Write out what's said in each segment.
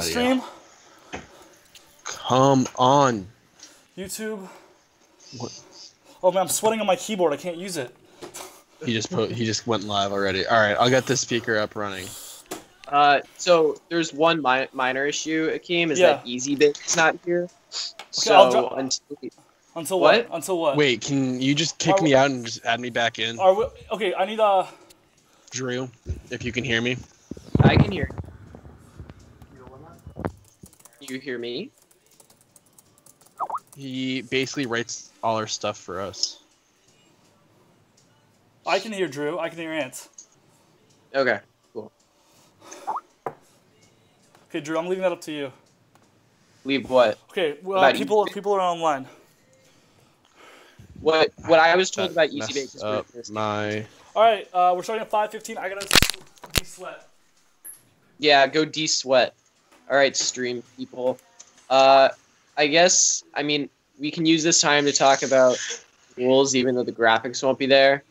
to stream? Come on. YouTube. What? Oh man, I'm sweating on my keyboard. I can't use it. He just went live already. All right, I'll get the speaker up running. So there's one minor issue, Akeem, is that EasyBake's not here. Okay, so until what? Until what? Wait, can you just kick me out and just add me back in? Okay, I need Drew, if you can hear me. I can hear you. You hear me? He basically writes all our stuff for us. I can hear Drew. I can hear Ant. Okay, cool. Okay, Drew, I'm leaving that up to you. Leave what? Okay, well, people are online. What I was told about EasyBake is All right, we're starting at 5:15. I gotta de-sweat. Yeah, go de-sweat. All right, stream people. I guess, I mean, we can use this time to talk about rules, even though the graphics won't be there.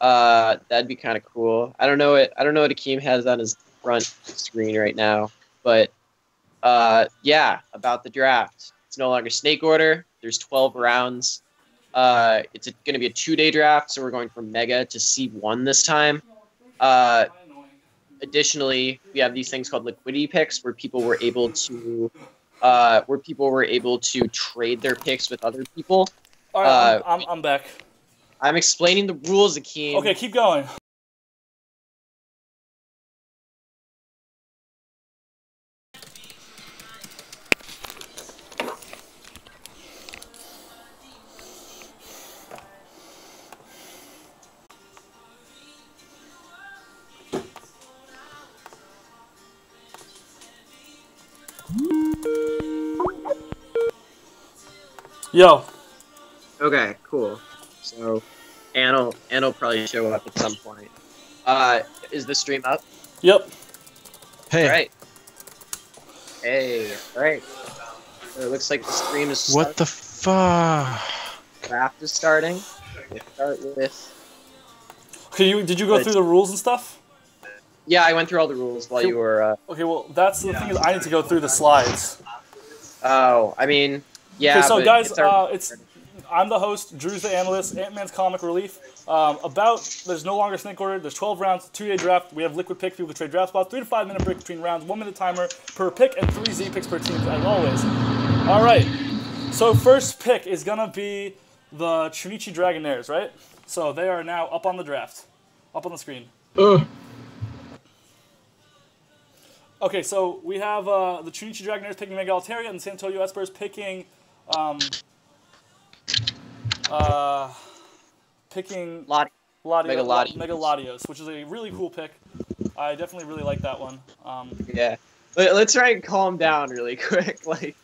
That'd be kind of cool. I don't know what Akeem has on his front screen right now, but yeah, about the draft. It's no longer snake order. There's 12 rounds. It's going to be a 2-day draft, so we're going from Mega to C1 this time. Additionally, we have these things called liquidity picks, where people were able to trade their picks with other people. All right, I'm back. I'm explaining the rules, Akeem. Okay, keep going. Yo. Okay, cool. So, An'll probably show up at some point. Is the stream up? Yep. Hey. All right. Hey. All right. So it looks like the stream is starting. What the fuck? Draft is starting. We'll start with... Okay, did you go through the rules and stuff? Yeah, I went through all the rules while you were... Okay, well, that's the thing is I need to go through the slides. Oh, I mean... Yeah, okay, so guys, I'm the host, Drew's the analyst, Ant-Man's Comic Relief. There's no longer snake order, there's 12 rounds, 2-day draft, we have liquid picks, people can trade draft spots, 3 to 5 minute break between rounds, 1 minute timer per pick, and 3 Z picks per team, as always. Alright, so first pick is gonna be the Chunichi Dragonairs, right? So they are now up on the draft, up on the screen. Okay, so we have the Chunichi Dragonairs picking Mega Altaria and San Antonio Espurrs picking Mega Latios, which is a really cool pick. I definitely really like that one. Yeah, let's try and calm down really quick. Like,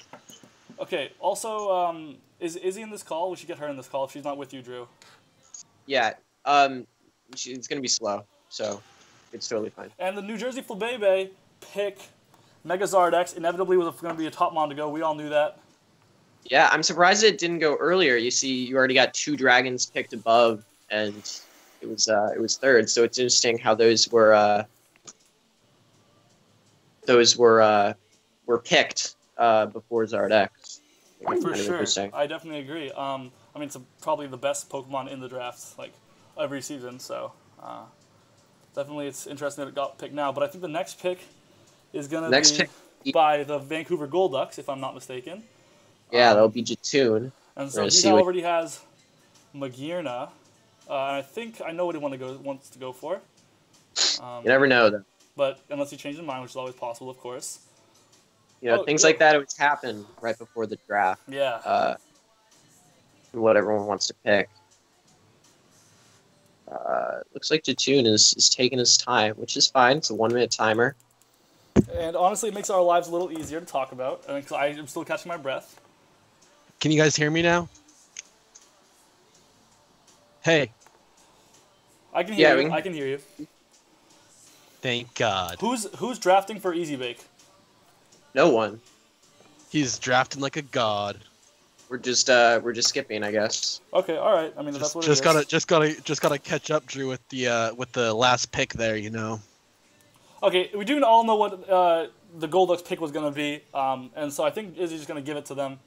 okay. Also, is Izzy in this call? We should get her in this call if she's not with you, Drew. Yeah. It's gonna be slow, so it's totally fine. And the New Jersey Flabebe pick Megazard X. Inevitably was going to be a top mon to go. We all knew that. Yeah, I'm surprised it didn't go earlier. You see, you already got 2 dragons picked above, and it was third. So it's interesting how those were picked before Zard X. For sure, I definitely agree. I mean, it's probably the best Pokemon in the draft, like every season. So definitely, it's interesting that it got picked now. But I think the next pick is going to be by the Vancouver Golducks, if I'm not mistaken. Yeah, that'll be Jutun. And so he already has Magirna. I think I know what he wants to go for. You never know, though. But unless he changes his mind, which is always possible, of course. You know, things like that always happen right before the draft. Yeah. What everyone wants to pick. Looks like Jutun is taking his time, which is fine. It's a 1-minute timer. And honestly, it makes our lives a little easier to talk about. I mean, 'cause I'm still catching my breath. Can you guys hear me now? Hey. I can hear you. I can hear you. Thank God. Who's drafting for EasyBake? No one. He's drafting like a god. We're just skipping, I guess. Okay, all right. I mean, that's what it is. Just gotta catch up, Drew, with the last pick there, you know. Okay, we do all know what the Golducks pick was going to be, and so I think Izzy's just going to give it to them.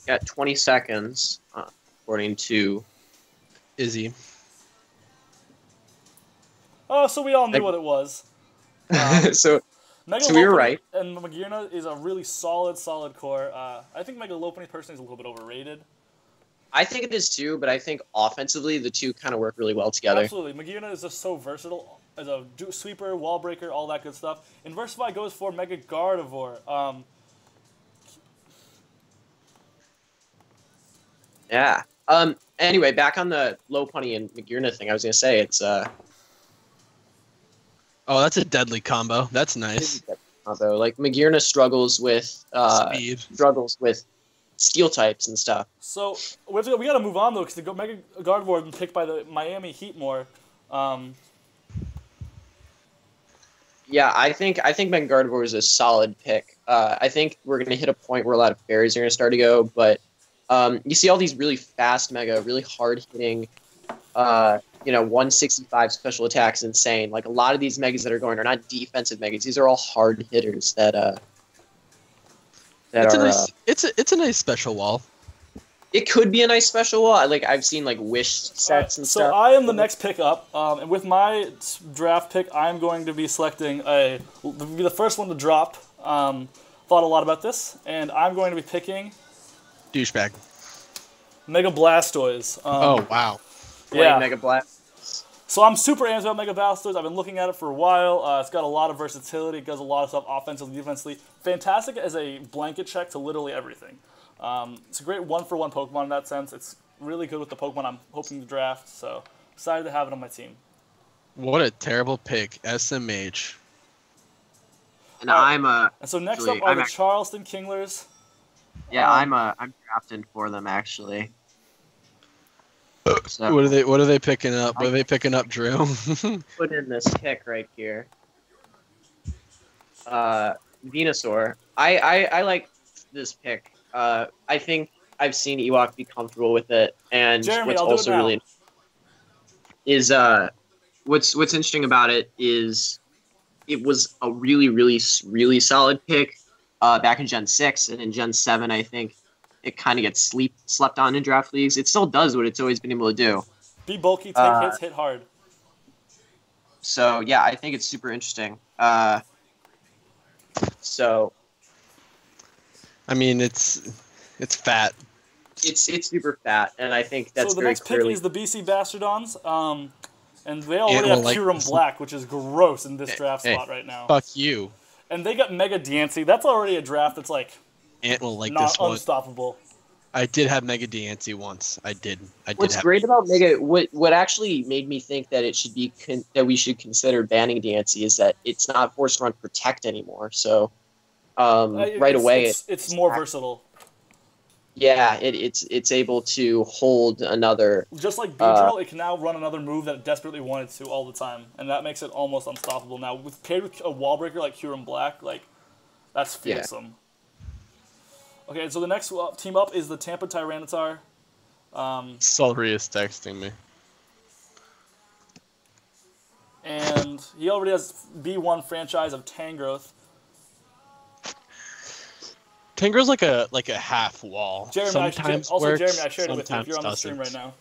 Got 20 seconds, according to Izzy. Oh, so we all knew what it was. so Mega we were Lopunny right. And Magearna is a really solid core. I think Mega Lopunny personally is a little bit overrated. I think it is too, but I think offensively the two kind of work really well together. Absolutely. Magearna is just so versatile as a sweeper, wall breaker, all that good stuff. Inversify goes for Mega Gardevoir. Yeah. Anyway, back on the Lopunny and Magearna thing, I was gonna say it's Oh, that's a deadly combo. That's nice. Although, like Magearna struggles with Speed. steel types and stuff. So we got to move on though, because the Mega Gardevoir has been picked by the Miami Heatmor. Yeah, I think Mega Gardevoir is a solid pick. I think we're gonna hit a point where a lot of fairies are gonna start to go, but you see all these really fast Mega, really hard hitting. 165 special attacks, insane. Like a lot of these megas that are going are not defensive megas. These are all hard hitters that It's a nice special wall. It could be a nice special wall. Like I've seen like wish sets and stuff. So I am the next pick up, and with my draft pick, I'm going to be selecting the first one to drop. Thought a lot about this, and I'm going to be picking Douchebag. Mega Blastoise. Oh wow. Yeah. Mega Blast. So I'm super amped about Mega Blastoise. I've been looking at it for a while. It's got a lot of versatility. It does a lot of stuff offensively, defensively. Fantastic as a blanket check to literally everything. It's a great one-for-one Pokemon in that sense. It's really good with the Pokemon I'm hoping to draft. So excited to have it on my team. What a terrible pick, SMH. And And so next up are the Charleston Kinglers. Yeah, I'm drafting for them actually. So, What are they picking up? What are they picking up, Drew? put in this pick right here. Venusaur. I like this pick. I think I've seen Ewok be comfortable with it, and Jeremy, what's I'll do also it now. really is what's interesting about it is it was a really solid pick back in Gen 6, and in Gen 7 I think it kind of gets slept on in draft leagues. It still does what it's always been able to do. Be bulky, take hits, hit hard. So yeah, I think it's super interesting. So I mean, it's fat. it's super fat, and I think that's so the very next clearly. pick is the BC Bastardons, and they already will have like Kyurem this. Black, which is gross in this draft spot right now. Fuck you. And they got Mega Diancie. That's already a draft that's like Ant will like not this one. unstoppable. I did have Mega Diancie once. I did. What's great about Mega, what actually made me think that it should be that we should consider banning Diancie is that it's not forced to run Protect anymore. So right away, it's more versatile. Yeah, it's able to hold another. Just like Beedrill, it can now run another move that it desperately wanted to all the time, and that makes it almost unstoppable now. Paired with a wall breaker like Kyurem Black, like that's fearsome. Okay, so the next team up is the Tampa Tyranitar. Sulry is texting me. And he already has B1 franchise of Tangrowth. Tangrow's like a half wall. Jeremy, Sometimes Jeremy, works, I shared it with you if sometimes you're on the stream right doesn't. now.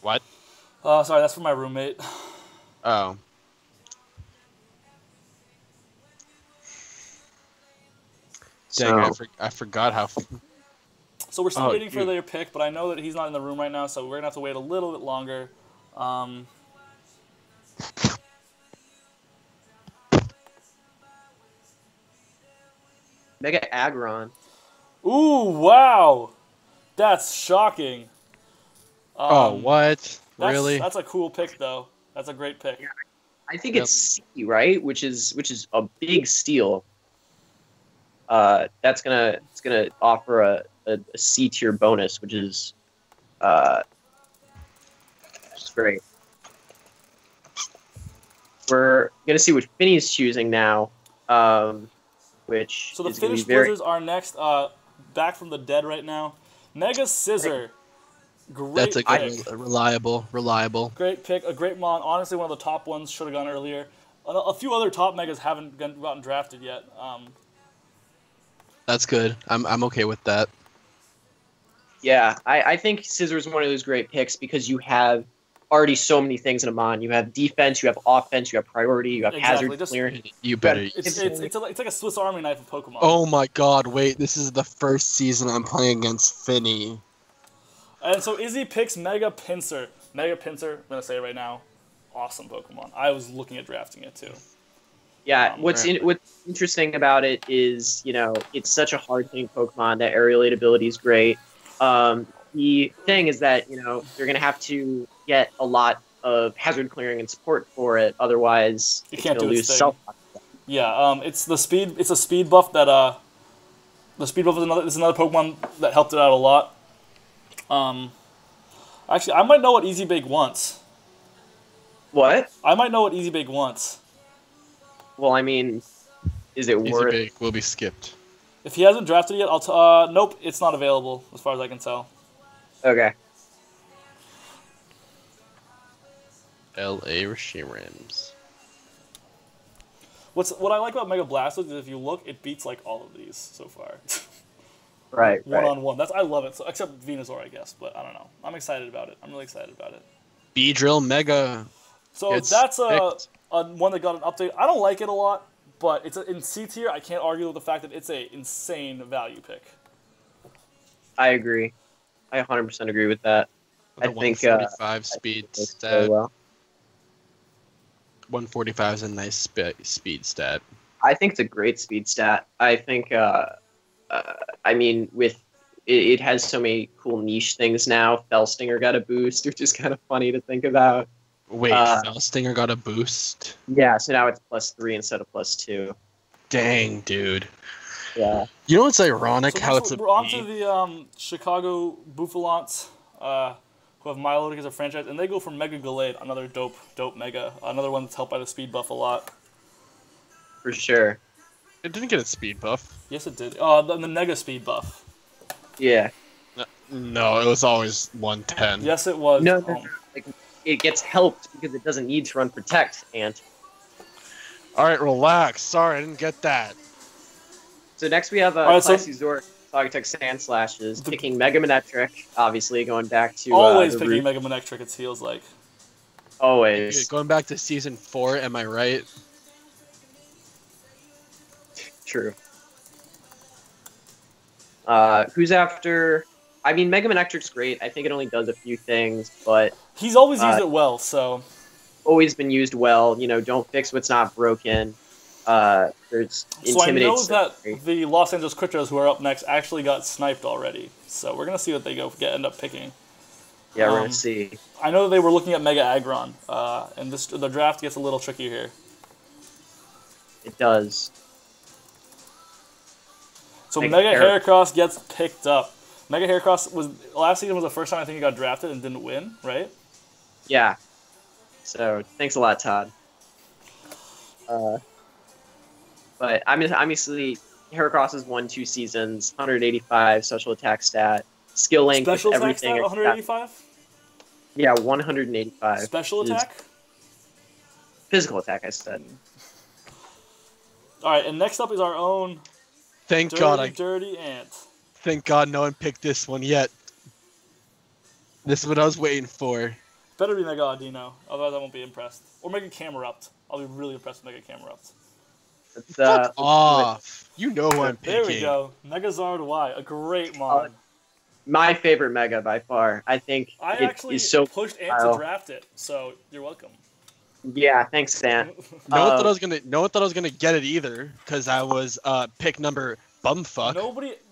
What? Sorry, that's for my roommate. Oh. Dang, I forgot how. So we're still waiting for dude. their pick, but I know that he's not in the room right now, so we're going to have to wait a little bit longer. Mega Aggron. Ooh, wow! That's shocking. Oh, what? Really? That's a cool pick, though. That's a great pick. I think it's C, right? Which is a big steal. It's gonna offer a C tier bonus, which is great. We're gonna see what Finny's choosing now. which So the is going to Finnish be very... Blizzards are next. Back from the dead right now. Mega Scissor. Great That's a pick. good, reliable. Great pick. A great mon. Honestly, one of the top ones. Should have gone earlier. A few other top megas haven't gotten drafted yet. That's good. I'm okay with that. Yeah, I think Scissor is one of those great picks because you have already so many things in a mon. You have defense, you have offense, you have priority, you have hazard clearance. You better. It's like a Swiss Army knife of Pokemon. Oh my God! Wait, this is the first season I'm playing against Finny. And so Izzy picks Mega Pinsir. Mega Pinsir, I'm gonna say it right now, awesome Pokemon. I was looking at drafting it too. Yeah, what's interesting about it is, it's such a hard-hitting Pokemon. That aerial aid ability is great. The thing is that, you're going to have to get a lot of hazard clearing and support for it. Otherwise, You it's can't going to do lose its self. Yeah, it's the speed. It's a speed buff that the speed buff is another Pokemon that helped it out a lot. Actually, I might know what Easy Bake wants. What? I might know what Easy Bake wants. Well, I mean, is it Easy worth... Bake will be skipped. If he hasn't drafted it yet, nope, it's not available as far as I can tell. Okay. L.A. Rams. What I like about Mega Blastoise is if you look, it beats like all of these so far. Right. One-on-one. I love it. So, except Venusaur, I guess, but I don't know. I'm excited about it. I'm really excited about it. Beedrill Mega. So that's a one that got an update. I don't like it a lot, but it's in C tier. I can't argue with the fact that it's a insane value pick. I agree. I 100% agree with that. I think 145 speed stat. Well. 145 is a nice speed stat. I think it's a great speed stat. I think, I mean, with it has so many cool niche things now. Fellstinger got a boost, which is kind of funny to think about. Wait, Fellstinger got a boost? Yeah, so now it's +3 instead of +2. Dang, dude. Yeah. You know what's ironic? So how it's a we're on to the Chicago Bouffalants, who have Milotic as a franchise, and they go for Mega Gallade, another dope Mega, another one that's helped by the speed buff a lot. For sure. It didn't get a speed buff. Yes, it did. The Mega speed buff. Yeah. No, it was always 110. Yes, it was. No. Like, it gets helped because it doesn't need to run Protect, and... Alright, relax. Sorry, I didn't get that. So next we have Classy Zord, Saugatuck Sandslashes, picking Mega Manectric, obviously, going back to... Always picking Mega Manectric, it feels like. Always. Okay, going back to Season 4, am I right? True. Who's after... I mean, Mega Manectric's great. I think it only does a few things, but... He's always used it well, so... Always been used well. Don't fix what's not broken. There's so I know that the Los Angeles Cryptos, who are up next, actually got sniped already. So we're going to see what they end up picking. Yeah, we're going to see. I know they were looking at Mega Aggron, and the draft gets a little tricky here. It does. So Mega Heracross gets picked up. Mega Heracross last season was the first time I think he got drafted and didn't win, right? Yeah. So thanks a lot, Todd. But obviously, Heracross has won 2 seasons, 185 special attack stat, skill length, special everything. Special attack stat, 185? Yeah, 185. Special attack? Physical attack, I said. All right, and next up is our own Dirty Ant. Thank God no one picked this one yet. This is what I was waiting for. Better be Mega Audino, otherwise I won't be impressed. Or Mega Camerupt. I'll be really impressed with Mega Camerupt. Fuck off. You know who I'm picking. There we go. Megazard Y, a great mod. My favorite Mega by far. I think I it actually is so pushed Ant to draft it, so you're welcome. Yeah, thanks, Stan. No one thought I was gonna get it either, because I was pick number bumfuck.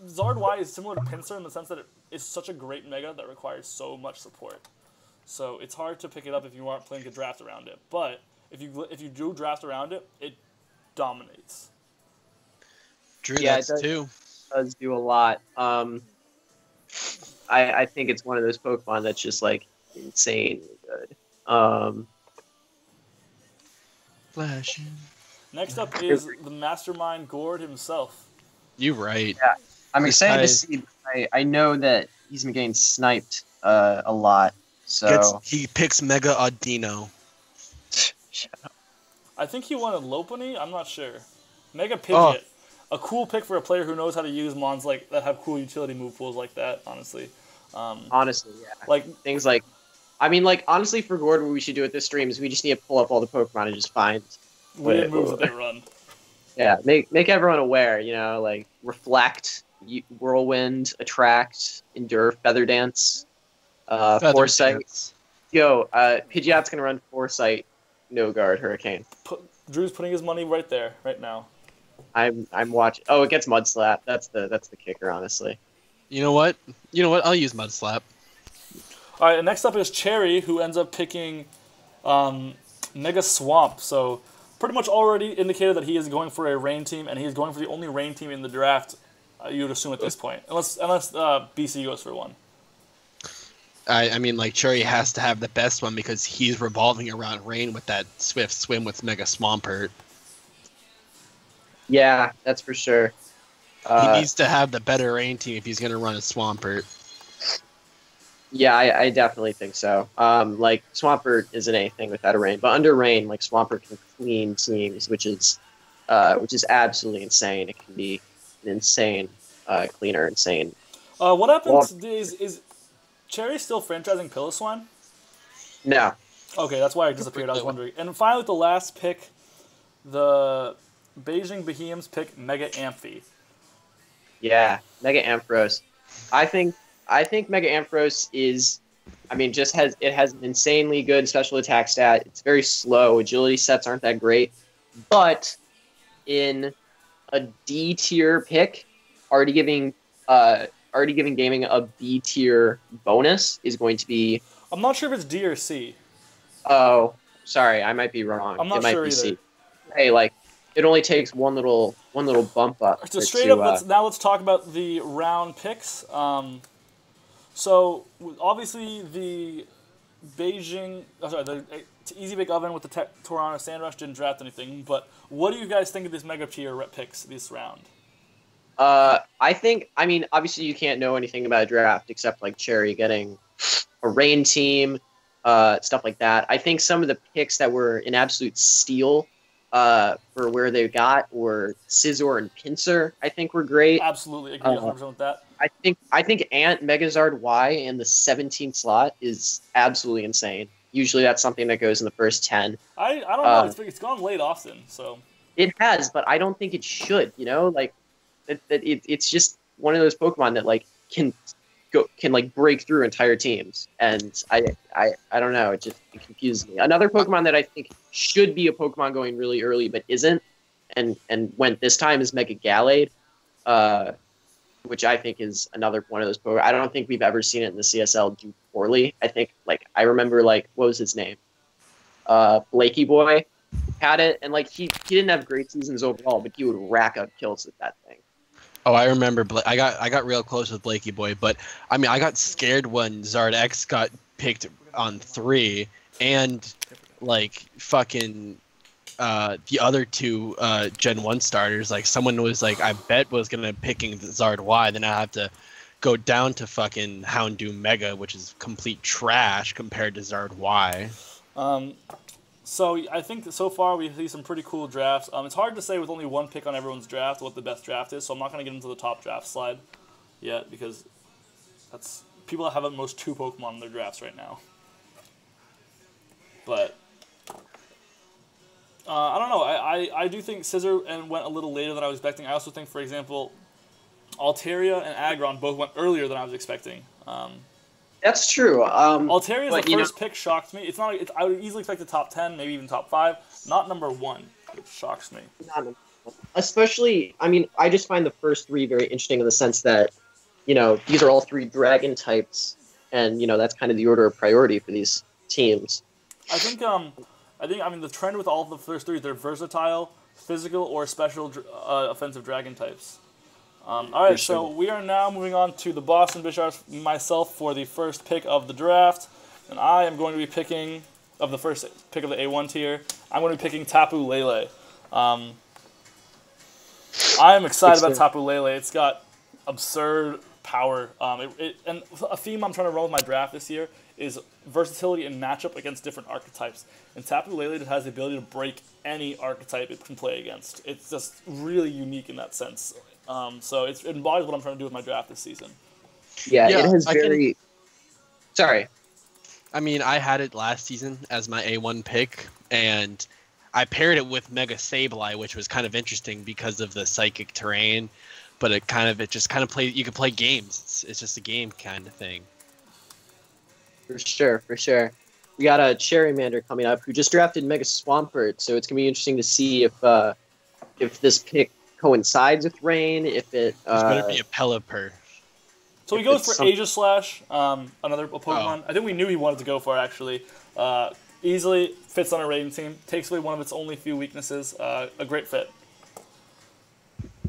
Zard Y is similar to Pinsir in the sense that it's such a great Mega that requires so much support. So it's hard to pick it up if you aren't playing a draft around it. But if you do draft around it, it dominates. Drew, yeah, that's too. It does do a lot. I think it's one of those Pokemon that's just like insanely good. Flashing. Next up is the mastermind Golrd himself. You right. Yeah, I'm excited to see. I know that he's been getting sniped a lot. So He picks Mega Audino. shut up. I think he wanted Lopunny. I'm not sure. Mega Pidgeot. A cool pick for a player who knows how to use mons like that have cool utility move pools like that, honestly. Honestly, yeah. Like Things like, I mean, like, honestly, for Golrd, what we should do at this stream is we just need to pull up all the Pokemon and just find weird moves that they run. Yeah, make everyone aware, you know, like, Reflect, Whirlwind, Attract, Endure, Feather Dance, Foresight. Dance. Yo, Pidgeot's gonna run Foresight, No Guard, Hurricane. Drew's putting his money right there, right now. I'm watching. Oh, it gets Mud Slap. That's the kicker, honestly. You know what? I'll use Mud Slap. All right, and next up is Cherry, who ends up picking Mega Swamp. So pretty much already indicated that he is going for a rain team, and he is going for the only rain team in the draft. You would assume at this point, unless BC goes for one. I mean, like, Cherry has to have the best one because he's revolving around rain with that Swift Swim with Mega Swampert. Yeah, that's for sure. He needs to have the better rain team if he's going to run a Swampert. Yeah, I definitely think so. Like, Swampert isn't anything without a rain, but under rain, like, Swampert can clean teams, which is absolutely insane. It can be an insane cleaner, insane. What happens is Cherry still franchising Piloswine? No. Okay, that's why I disappeared. I was wondering. And finally, the last pick, the Beijing Bohemians pick Mega Amphi. Yeah, Mega Ampharos. I think Mega Ampharos is, I mean, it has an insanely good special attack stat. It's very slow. Agility sets aren't that great, but in a D tier pick, already giving gaming a B tier bonus is going to be. I'm not sure if it's D or C. Oh, sorry, I might be wrong. I'm not sure either. C. Hey, like, it only takes one little bump up. So straight up, let's talk about the round picks. So obviously the Beijing, the Easy Bake Oven with the Toronto Sandrush didn't draft anything. But what do you guys think of this Mega Tier picks this round? I mean, obviously you can't know anything about a draft except like Cherry getting a rain team, stuff like that. I think some of the picks that were an absolute steal. For where they got, or Scizor and Pinsir, I think were great. Absolutely agree 100% with that. I think Ant Megazard Y in the 17th slot is absolutely insane. Usually that's something that goes in the first 10. I don't know. It's gone late often, so. It has, but I don't think it should. You know, like it's just one of those Pokemon that like can like break through entire teams, and I don't know, it confuses me. Another Pokemon that I think should be a Pokemon going really early but isn't, and went this time, is Mega Gallade, which I think is another one of those Pokemon. I don't think we've ever seen it in the CSL do poorly. I think, like, I remember, like, what was his name? Blakey Boy had it, and like he didn't have great seasons overall, but he would rack up kills with that thing. Oh, I remember. I got real close with Blakey Boy, but I mean, I got scared when Zard X got picked on 3, and like fucking the other two Gen 1 starters. Like, someone was like, I bet was gonna picking Zard Y, then I have to go down to fucking Houndoom Mega, which is complete trash compared to Zard Y. So I think so far we see some pretty cool drafts. It's hard to say with only one pick on everyone's draft what the best draft is, so I'm not going to get into the top draft slide yet, because that's people that have at most 2 Pokemon in their drafts right now. But I don't know. I do think Scizor went a little later than I was expecting. I also think, for example, Altaria and Aggron both went earlier than I was expecting. That's true. Altaria's the first pick shocked me. It's not. I would easily expect the top 10, maybe even top 5. Not number 1, which shocks me. Especially, I mean, I just find the first 3 very interesting in the sense that, you know, these are all 3 dragon types, and you know that's kind of the order of priority for these teams. I think the trend with all of the first 3, they're versatile, physical, or special offensive dragon types. All right, so we are now moving on to the Boston Bisharps, myself, for the first pick of the draft. And I am going to be picking, of the first pick of the A1 tier, I'm going to be picking Tapu Lele. I'm excited about Tapu Lele. It's got absurd power. And a theme I'm trying to run with my draft this year is versatility in matchup against different archetypes. And Tapu Lele has the ability to break any archetype it can play against. It's just really unique in that sense. So it embodies what I'm trying to do with my draft this season. Yeah, it has very... Sorry. I mean, I had it last season as my A1 pick, and I paired it with Mega Sableye, which was kind of interesting because of the psychic terrain, but it just kind of play. You can play games. It's just a game kind of thing. For sure. We got a Cherrymander coming up who just drafted Mega Swampert, so it's gonna be interesting to see if this pick coincides with Rain. If it it's gonna be a Pelipper. So he goes for Aegislash, another Pokemon. I think we knew he wanted to go for it, actually. Easily fits on a rating team. Takes away one of its only few weaknesses. A great fit.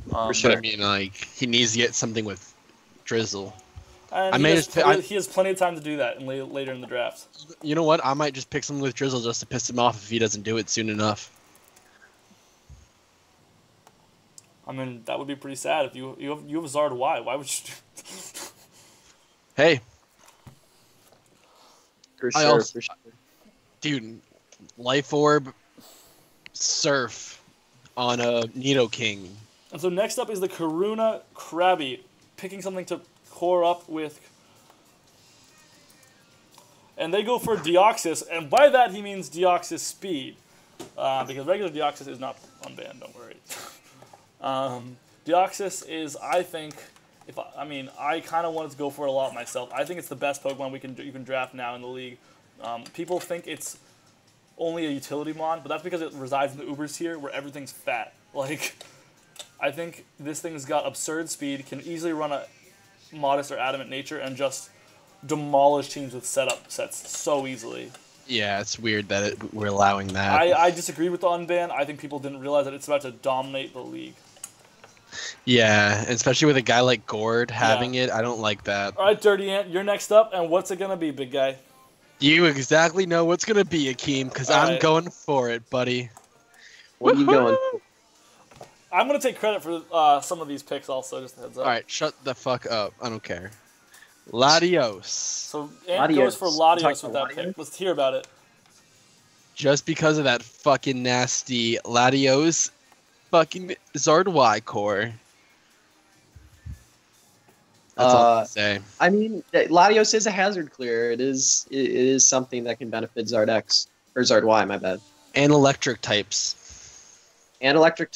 For sure. But I mean, like, he needs to get something with Drizzle. And he has plenty of time to do that later in the draft. You know what? I might just pick something with Drizzle just to piss him off if he doesn't do it soon enough. I mean, that would be pretty sad if you have Zard Y. Why would you? Hey. For sure. Dude, Life Orb, Surf on a Nidoking. And so next up is the Kiruna Krabby, picking something to core up with. And they go for Deoxys, and by that he means Deoxys Speed. Because regular Deoxys is not unbanned, don't worry. Deoxys is, I think, I kind of wanted to go for it a lot myself. I think it's the best Pokemon you can draft now in the league. People think it's only a utility mon, but that's because it resides in the Ubers tier where everything's fat. Like, I think this thing's got absurd speed, can easily run a Modest or Adamant Nature, and just demolish teams with setup sets so easily. Yeah, it's weird that we're allowing that. I disagree with the unban. I think people didn't realize that it's about to dominate the league. Yeah, especially with a guy like Golrd having it, I don't like that. All right, Dirty Ant, you're next up, and what's it going to be, big guy? You exactly know what's going to be, Akeem, because I'm going for it, buddy. What are you going for? I'm going to take credit for some of these picks also, just a heads up. All right, shut the fuck up. I don't care. Latios. So Ant goes for Latios with that pick. Let's hear about it. Just because of that fucking nasty Latios fucking Zard Y core. That's all I can say. I mean, Latios is a hazard clear. It is something that can benefit Zard X. Or Zard Y, my bad. And electric types. It's going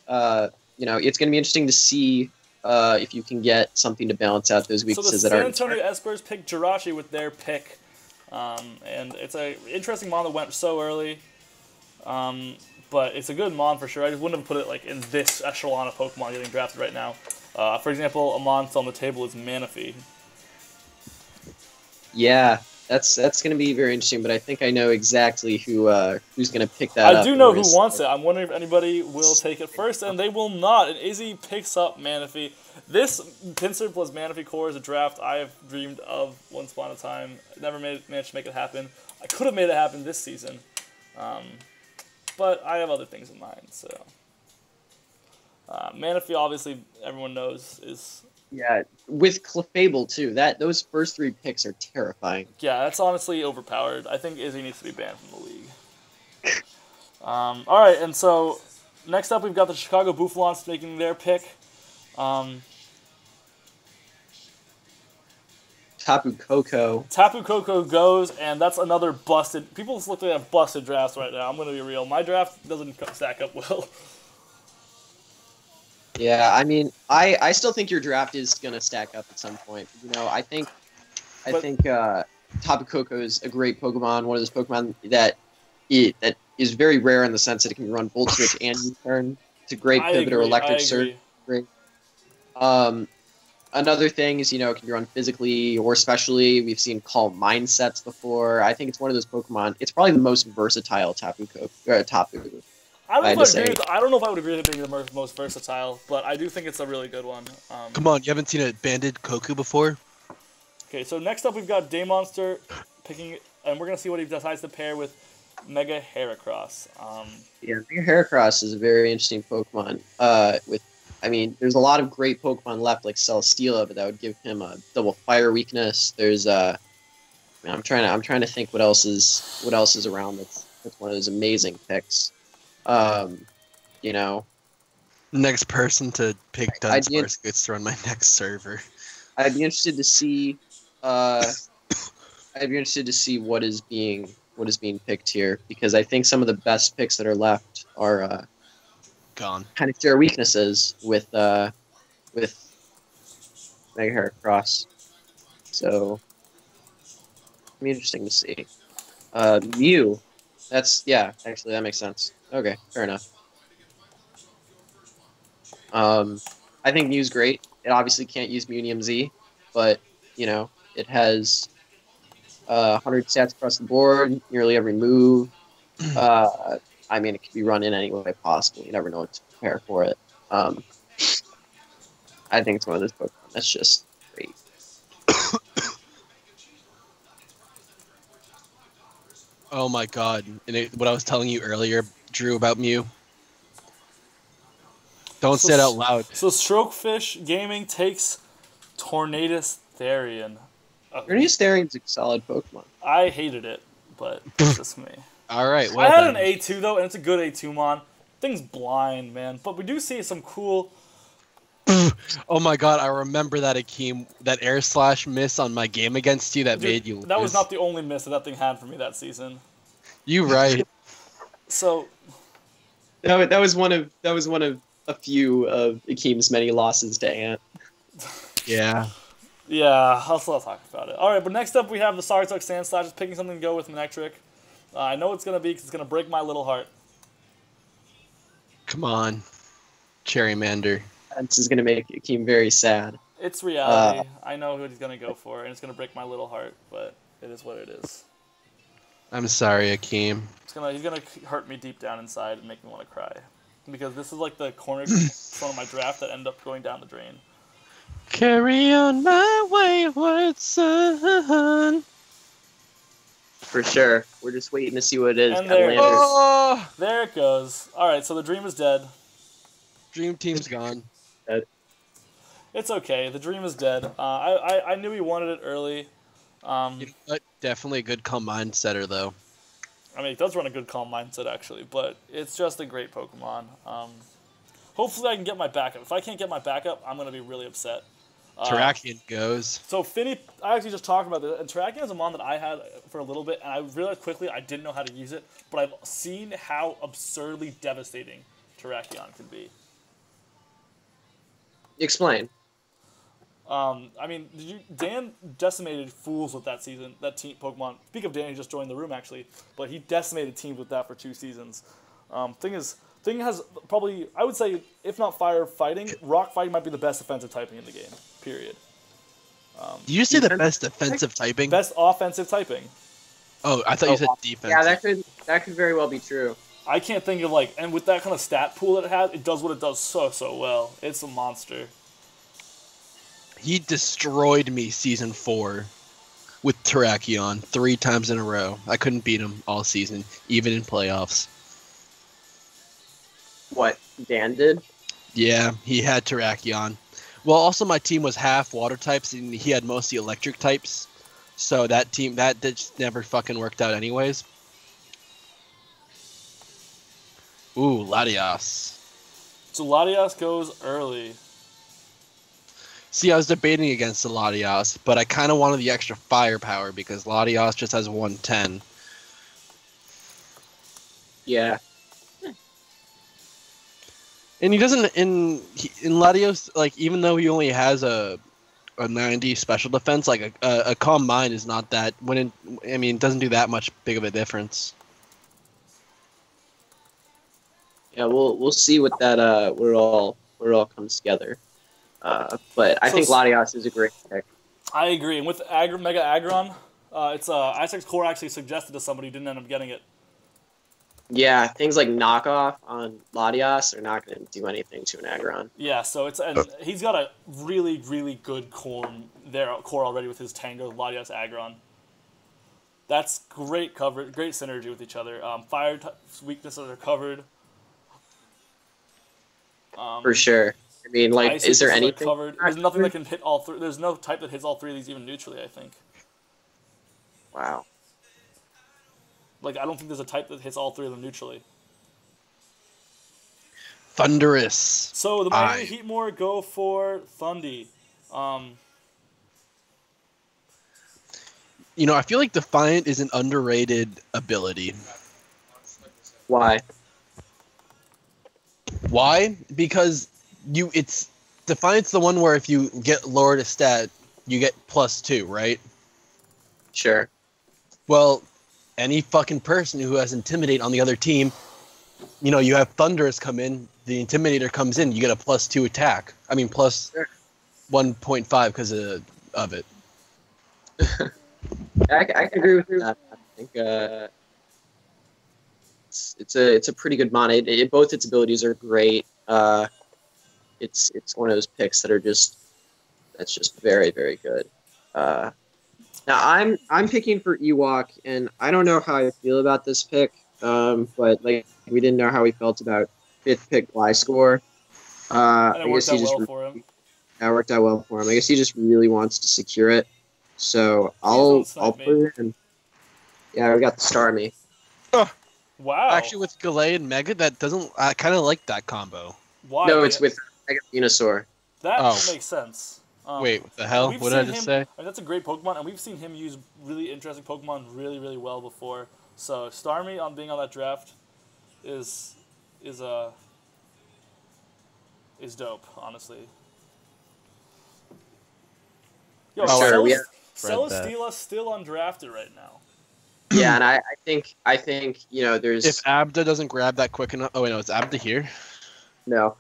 to be interesting to see if you can get something to balance out those weaknesses that are. So the San Antonio Espurrs picked Jirachi with their pick. And it's an interesting mon that went so early. But it's a good mon for sure. I just wouldn't have put it like in this echelon of Pokemon getting drafted right now. For example, a mon on the table is Manaphy. Yeah, that's going to be very interesting, but I think I know exactly who's going to pick that up. I do know who wants it. I'm wondering if anybody will take it first, and they will not. And Izzy picks up Manaphy. This Pinsir plus Manaphy core is a draft I have dreamed of once upon a time. Never managed to make it happen. I could have made it happen this season, but I have other things in mind. So Manaphy, obviously, everyone knows is. Yeah, with Clefable too. Those first three picks are terrifying. Yeah, that's honestly overpowered. I think Izzy needs to be banned from the league. All right, and so next up we've got the Chicago Bouffalons making their pick. Tapu Koko. Tapu Koko goes, and that's another busted. People just look at busted drafts right now. I'm going to be real. My draft doesn't stack up well. Yeah, I mean, I still think your draft is gonna stack up at some point. You know, I think Tapu Koko is a great Pokemon. One of those Pokemon that is very rare in the sense that it can run Volt Switch and U-turn. It's a great Pivot or Electric Surge. Great. Another thing is, it can be run physically or specially. We've seen Calm Mindsets before. I think it's one of those Pokemon. It's probably the most versatile Tapu. I don't know if I would agree with it being the most versatile, but I do think it's a really good one. Come on, you haven't seen a banded Koku before? Okay, so next up we've got Daymonster picking, and we're going to see what he decides to pair with Mega Heracross. Yeah, Mega Heracross is a very interesting Pokemon. There's a lot of great Pokemon left, like Celesteela, but that would give him a double fire weakness. There's I'm trying to think what else is around that's one of those amazing picks. You know, Next person to pick I'd be Dunsparce gets to run my next server. I'd be interested to see what is being picked here, because I think some of the best picks that are left are Gone. kind of share weaknesses with Mega Heracross. So it'll be interesting to see. Mew. Actually that makes sense. Okay, fair enough. I think Mew's great. It obviously can't use Munium Z, but it has 100 stats across the board, nearly every move. It could be run in any way possible. You never know what to prepare for it. I think it's one of those Pokemon that's just great. Oh my god. What I was telling you earlier, Drew, about Mew. Don't say it out loud. So Strokefish Gaming takes Tornadus Therian. Tornadus Therian's a solid Pokemon. I hated it, but it's just me. Alright, well I had then. an A2 though, and it's a good A2 mon. Thing's blind, man. But we do see some cool... Oh my god, I remember that Akeem, that air slash miss on my game against you that made you lose. That was not the only miss that thing had for me that season. You right. So... That was one of a few of Akeem's many losses to Ant. Yeah. Yeah, I'll still talk about it. Alright, but next up we have the Sartuck Sandslash, just picking something to go with Manectric. I know it's going to be, because it's going to break my little heart. Come on. Cherrymander. This is going to make Akeem very sad. It's reality. I know who he's going to go for, and it's going to break my little heart, but it is what it is. I'm sorry, Akeem. He's going to hurt me deep down inside and make me want to cry. Because this is like the corner from my draft that ended up going down the drain. Carry on my wayward son. For sure. We're just waiting to see what it is. And there Oh! it goes. Alright, so the dream is dead. Dream Team's gone. It's okay. The dream is dead. I knew he wanted it early. You know what? Definitely a good calm mindsetter, though. I mean, it does run a good calm mindset, actually, but it's just a great Pokemon. Hopefully I can get my backup. If I can't get my backup, I'm going to be really upset. Terrakion goes. So Finny, I actually just talked about this, and Terrakion is a mon that I had for a little bit, and I realized quickly I didn't know how to use it, but I've seen how absurdly devastating Terrakion can be. Explain. Dan decimated fools with that season, that team Pokemon. Speak of Dan, he just joined the room actually, but he decimated teams with that for 2 seasons. Thing has probably, I would say, if not fire fighting, rock fighting might be the best offensive typing in the game. Period. Did you say the best defensive typing? Best offensive typing. Oh, I thought you said defense. Yeah, that could very well be true. I can't think of and with that kind of stat pool that it has, it does what it does so well. It's a monster. He destroyed me season 4 with Terrakion 3 times in a row. I couldn't beat him all season, even in playoffs. What, Dan did? Yeah, he had Terrakion. Well, also my team was half water types, and he had mostly electric types. So that just never fucking worked out anyways. Ooh, Latias. So Latias goes early. See, I was debating against the Latias, but I kind of wanted the extra firepower because Latias just has 110. Yeah. And he doesn't in Latios, even though he only has a 90 special defense, a calm mind is not that it doesn't do that much big of a difference. Yeah, we'll see what that where it all comes together. But I think Latias is a great pick. I agree, and with Mega Aggron, it's Isaac's core actually suggested to somebody who didn't end up getting it. Yeah, things like knockoff on Latias are not going to do anything to an Aggron. Yeah, so he's got a really, really good core already with his Tango Latias Aggron. That's great coverage, great synergy with each other. Fire weaknesses are covered. For sure. I mean, like, Ice is there weaknesses are anything covered? There's nothing that can hit all three. There's no type that hits all three of these even neutrally, I think. Wow. Like, I don't think there's a type that hits all three of them neutrally. Thunderous. So the Miami Heatmors go for Thundy. You know, I feel like Defiant is an underrated ability. Why? Why? Because it's Defiant's the one where if you get lowered a stat, you get +2, right? Sure. Well, any fucking person who has Intimidate on the other team, you know, you have Thunderous come in, the Intimidator comes in, you get a +2 attack. I mean, plus 1.5 because of it. I can agree with that. I think it's a pretty good mon. Both its abilities are great. It's one of those picks that's just very, very good. Now I'm picking for Ewok, and I don't know how I feel about this pick. But like we didn't know how we felt about 5th pick Gliscor. And it worked out well for him. That worked out well for him. I guess he just really wants to secure it. So I'll put it in. Yeah, we got the Starmie. Wow. Actually, with Galley and Mega, that doesn't. I kind of like that combo. Why? No, it's with Mega Venusaur. That makes sense. Wait, what the hell? What did I just say? That's a great Pokemon, and we've seen him use really interesting Pokemon really, really well before. So Starmie on being on that draft is dope, honestly. Yo, Celesteela's still undrafted right now. Yeah, and I think you know there's if Abda doesn't grab that quick enough. Oh wait, no, it's Abda here. No.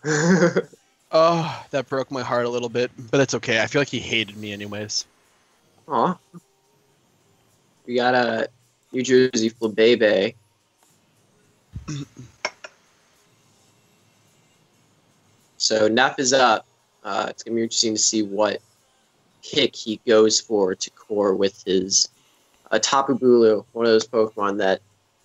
Oh, that broke my heart a little bit, but it's okay. I feel like he hated me anyways. Aw. We got a New Jersey Flabebe. So Neff is up. It's gonna be interesting to see what pick he goes for to core with his Tapu Bulu, one of those Pokemon that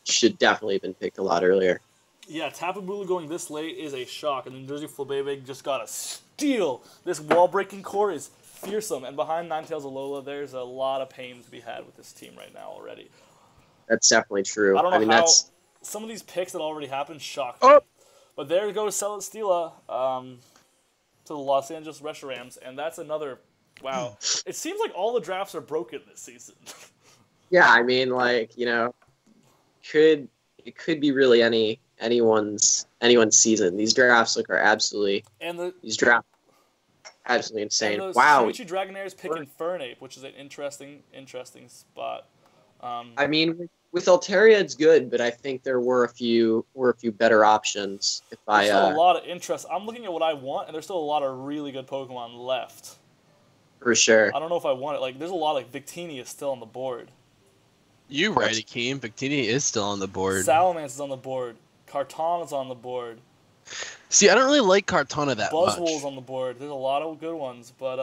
should definitely have been picked a lot earlier. Yeah, Tapu Bulu going this late is a shock, and then Jersey Flabebe just got a steal. This wall-breaking core is fearsome, and behind Ninetales Alola, there's a lot of pain to be had with this team right now already. That's definitely true. I don't know how some of these picks that already happened shocked me. But there goes Celesteela to the Los Angeles Reshiram's, and that's another... Wow. It seems like all the drafts are broken this season. Yeah, I mean, like, you know, it could be really anyone's season. These drafts are absolutely absolutely insane. And wow. Chunichi Dragonairs picking Fernape, which is an interesting spot. I mean, with Altaria it's good, but I think there were a few better options. There's still a lot of interest. I'm looking at what I want, and there's still a lot of really good Pokemon left. For sure. I don't know if I want it. Like, there's a lot of Victini is still on the board. You right, Akeem. Victini is still on the board. Salamence is on the board. Kartana's on the board. See, I don't really like Kartana that much. Buzzwole's on the board. There's a lot of good ones, but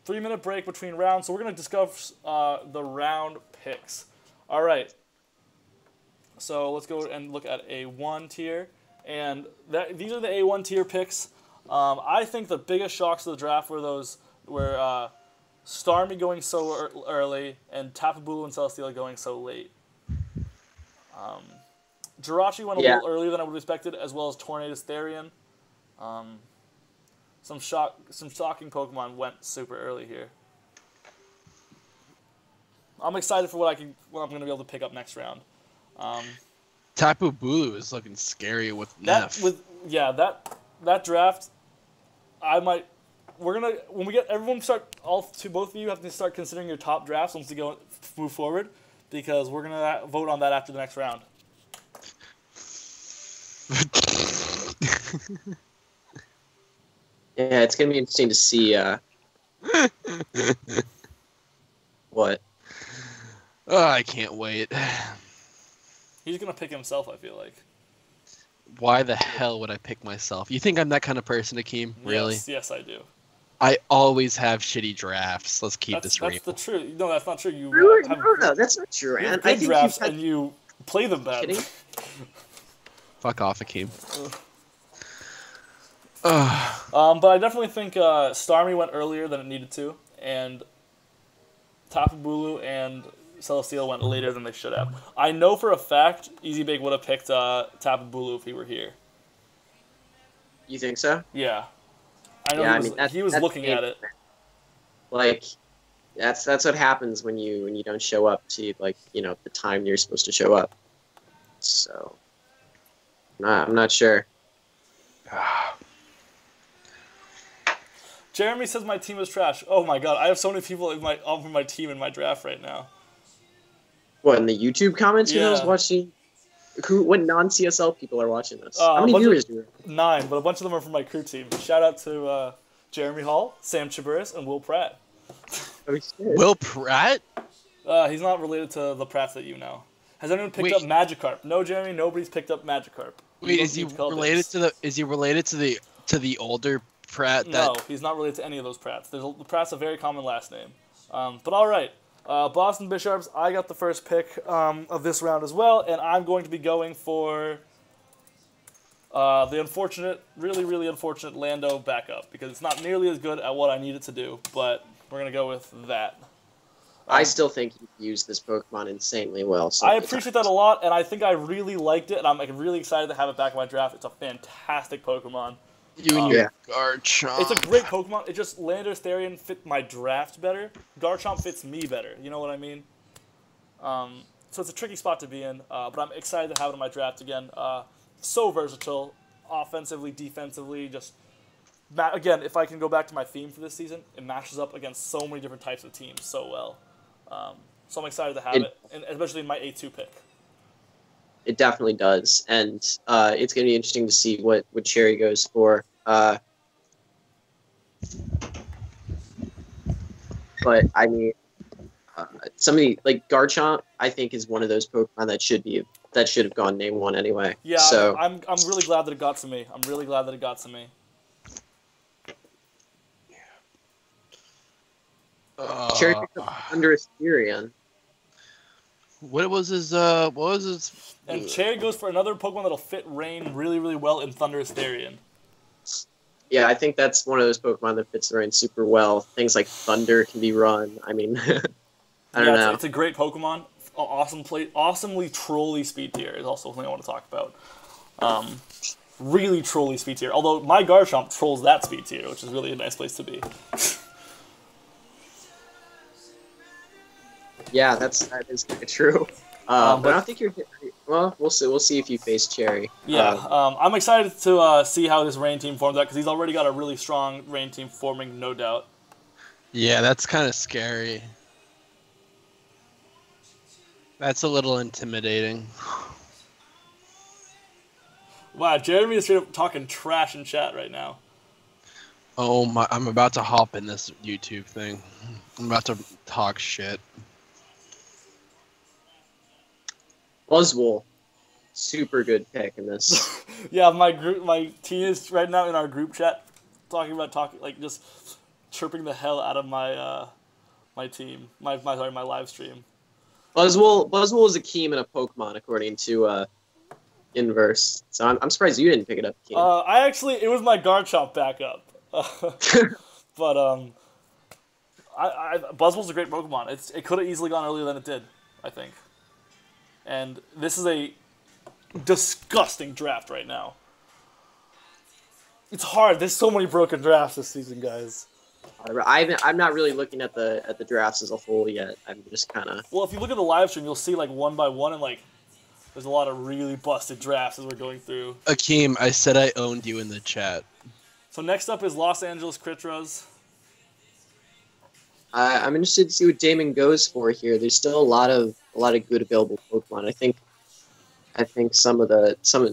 3-minute break between rounds, so we're gonna discuss the round picks. All right. So let's go and look at A1 tier, and these are the A1 tier picks. I think the biggest shocks of the draft were Starmie going so early and Tapu Bulu and Celesteela going so late. Jirachi went a little earlier than I would have expected, as well as Tornadus Therian. Some shocking Pokemon went super early here. I'm excited for what I'm going to be able to pick up next round. Tapu Bulu is looking scary with Neff. That draft, when we get everyone both of you have to start considering your top drafts once you move forward, because we're gonna vote on that after the next round. Yeah, it's gonna be interesting to see what. Oh, I can't wait. He's gonna pick himself, I feel like. Why the hell would I pick myself? You think I'm that kind of person, Akeem? Really? Yes, I do. I always have shitty drafts. Let's keep this real. That's the truth. No, that's not true. You no, that's not true, you have man. good drafts and you play them bad. Kidding? Fuck off, Akeem. But I definitely think Starmie went earlier than it needed to, and Tapu Bulu and Celesteela went later than they should have. I know for a fact Easy Bake would have picked Tapu Bulu if he were here. You think so? Yeah. I know he was looking at it. Like, that's what happens when you don't show up to, like, you know, the time you're supposed to show up. So, I'm not sure. Jeremy says my team is trash. Oh my god, I have so many people on my team in my draft right now. What, in the YouTube comments? Yeah. Who's watching? What non-CSL people are watching this? How many viewers do you have? 9, but a bunch of them are from my crew team. Shout out to Jeremy Hall, Sam Chaburis, and Will Pratt. Oh, shit. Will Pratt? He's not related to the Pratts that you know. Has anyone picked up Magikarp? No, Jeremy, nobody's picked up Magikarp. Wait, is he related to the older Pratt? No, he's not related to any of those Pratts. The Pratt's a very common last name. But all right. Boston Bisharps, I got the first pick of this round as well, and I'm going to be going for the unfortunate, really, really unfortunate Lando backup, because it's not nearly as good at what I need it to do, but we're going to go with that. I still think you used this Pokemon insanely well. I appreciate that a lot, and I think I really liked it, and I'm really excited to have it back in my draft. It's a fantastic Pokemon. You and your Garchomp. It's a great Pokemon. It just Landorus Therian fit my draft better. Garchomp fits me better. You know what I mean? So it's a tricky spot to be in, but I'm excited to have it in my draft again. So versatile, offensively, defensively. Just again, if I can go back to my theme for this season, it matches up against so many different types of teams so well. So I'm excited to have it, and especially in my A2 pick. It definitely does, and it's going to be interesting to see what Cherry goes for. But I mean, somebody like Garchomp, I think, is one of those Pokemon that should have gone name 1 anyway. Yeah, so I'm really glad that it got to me. I'm really glad that it got to me. Cherry picked up under Espurrs. What was his? And Cherry goes for another Pokemon that'll fit Rain really, really well in Thunderous Therian. Yeah, I think that's one of those Pokemon that fits the Rain super well. Things like Thunder can be run. I mean, I don't know. It's a great Pokemon. Awesomely trolly speed tier is also something I want to talk about. Really trolly speed tier. Although my Garchomp trolls that speed tier, which is really a nice place to be. Yeah, that is kind of true. But I don't think you're. Well, we'll see. We'll see if you face Cherry. Yeah, I'm excited to see how this Rain team forms out, because he's already got a really strong Rain team forming, no doubt. Yeah, that's kind of scary. That's a little intimidating. Wow, Jeremy is straight up talking trash in chat right now. Oh my! I'm about to hop in this YouTube thing. I'm about to talk shit. Buzzwole, super good pick in this. Yeah, my team is right now in our group chat talking just chirping the hell out of my my team, my live stream. Buzzwole is a Keem and a Pokemon according to Inverse. So I'm surprised you didn't pick it up, Keem. It was my Garchomp backup. But Buzzwole's a great Pokemon. It could have easily gone earlier than it did, I think. And this is a disgusting draft right now. It's hard. There's so many broken drafts this season, guys. I'm not really looking at the drafts as a whole yet. I'm just kind of. Well, if you look at the live stream, you'll see like one by one, and like there's a lot of really busted drafts as we're going through. Akeem, I said I owned you in the chat. So next up is Los Angeles Critras. I'm interested to see what Damon goes for here. There's still a lot of good available Pokemon. I think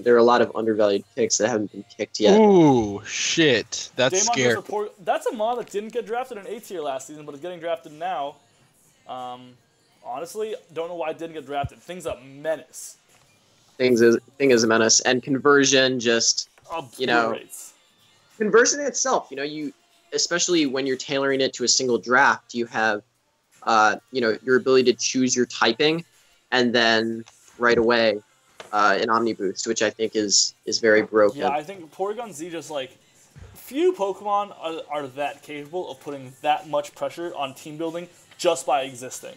there are a lot of undervalued picks that haven't been picked yet. Ooh, shit. That's scary. That's a mod that didn't get drafted in A tier last season, but is getting drafted now. Honestly, don't know why it didn't get drafted. Thing's a menace. Thing is a menace, and conversion just Obliterates. Conversion itself. especially when you're tailoring it to a single draft, you have, your ability to choose your typing, and then right away, an Omni Boost, which I think is very broken. Yeah, I think Porygon Z just like few Pokemon are that capable of putting that much pressure on team building just by existing.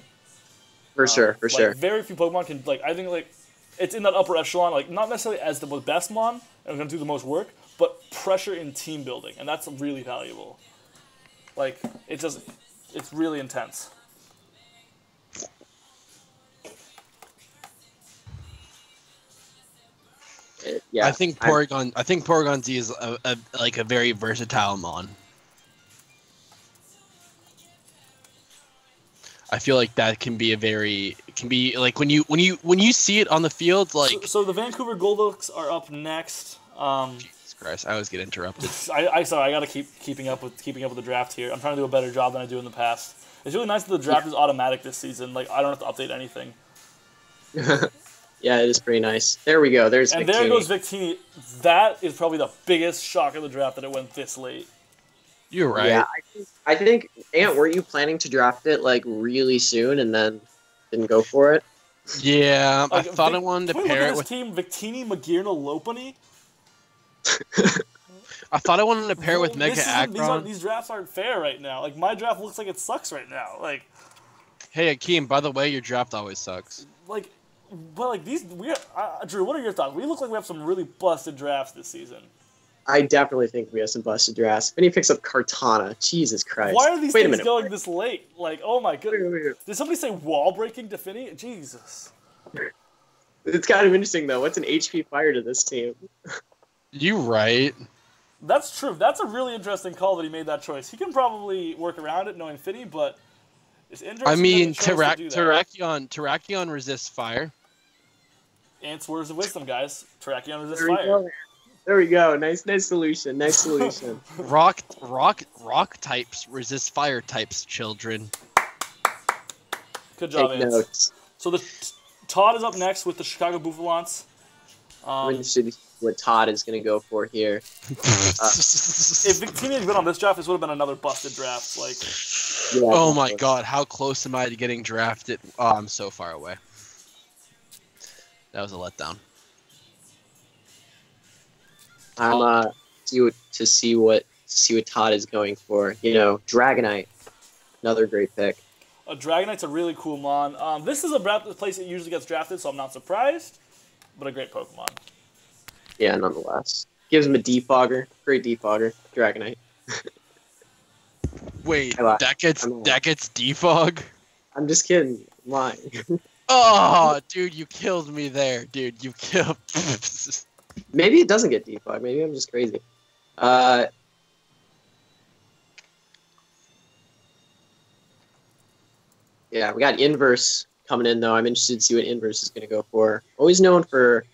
For sure. Very few Pokemon can I think it's in that upper echelon, not necessarily as the best mon and going to do the most work, but pressure in team building, and that's really valuable. It's really intense. Yeah, I think Porygon Z is a very versatile mon. I feel like that can be when you see it on the field, So the Vancouver Golducks are up next. Jesus Christ, I always get interrupted. Sorry, I gotta keeping up with the draft here. I'm trying to do a better job than I do in the past. It's really nice that the draft is automatic this season. I don't have to update anything. Yeah, it is pretty nice. There we go. There's and Victini. There goes Victini. That is probably the biggest shock of the draft that it went this late. You're right. Yeah, I think, Ant, were you planning to draft it really soon and then didn't go for it? Yeah, I thought I wanted to pair it with team Victini, Magirna, Lopunny. I thought I wanted to pair it with Mega Aggron. These drafts aren't fair right now. My draft looks like it sucks right now. Hey, Akeem, by the way, your draft always sucks. Drew, what are your thoughts? We look like we have some really busted drafts this season. I definitely think we have some busted drafts. Then he picks up Kartana. Jesus Christ. Why are these things going this late? Oh my goodness. Wait. Did somebody say wall breaking to Finny? Jesus. It's kind of interesting, though. What's an HP fire to this team? You right. That's true. That's a really interesting call that he made that choice. He can probably work around it knowing Finny, but it's interesting. I mean, Terrakion resists fire. Ants words of wisdom, guys. Terrakion resists fire. There we go. Nice solution. Rock types resist fire types, children. Good job, Take Ants. Notes. So Todd is up next with the Chicago Bouffalants. I'm interested to see what Todd is going to go for here. If Victini had been on this draft, this would have been another busted draft. Yeah, oh my God, how close am I to getting drafted? Oh, I'm so far away. That was a letdown. I'm to see what Todd is going for. Dragonite, another great pick. A Dragonite's a really cool mon. This is a place that usually gets drafted, so I'm not surprised. But a great Pokemon. Yeah, nonetheless. Gives him a defogger. Great defogger. Dragonite. Wait, that gets defog? I'm just kidding. I'm lying. Oh, dude, you killed me there, dude. You killed. Maybe it doesn't get defog. Maybe I'm just crazy. Yeah, we got Inverse coming in though. I'm interested to see what Inverse is going to go for. Always known for,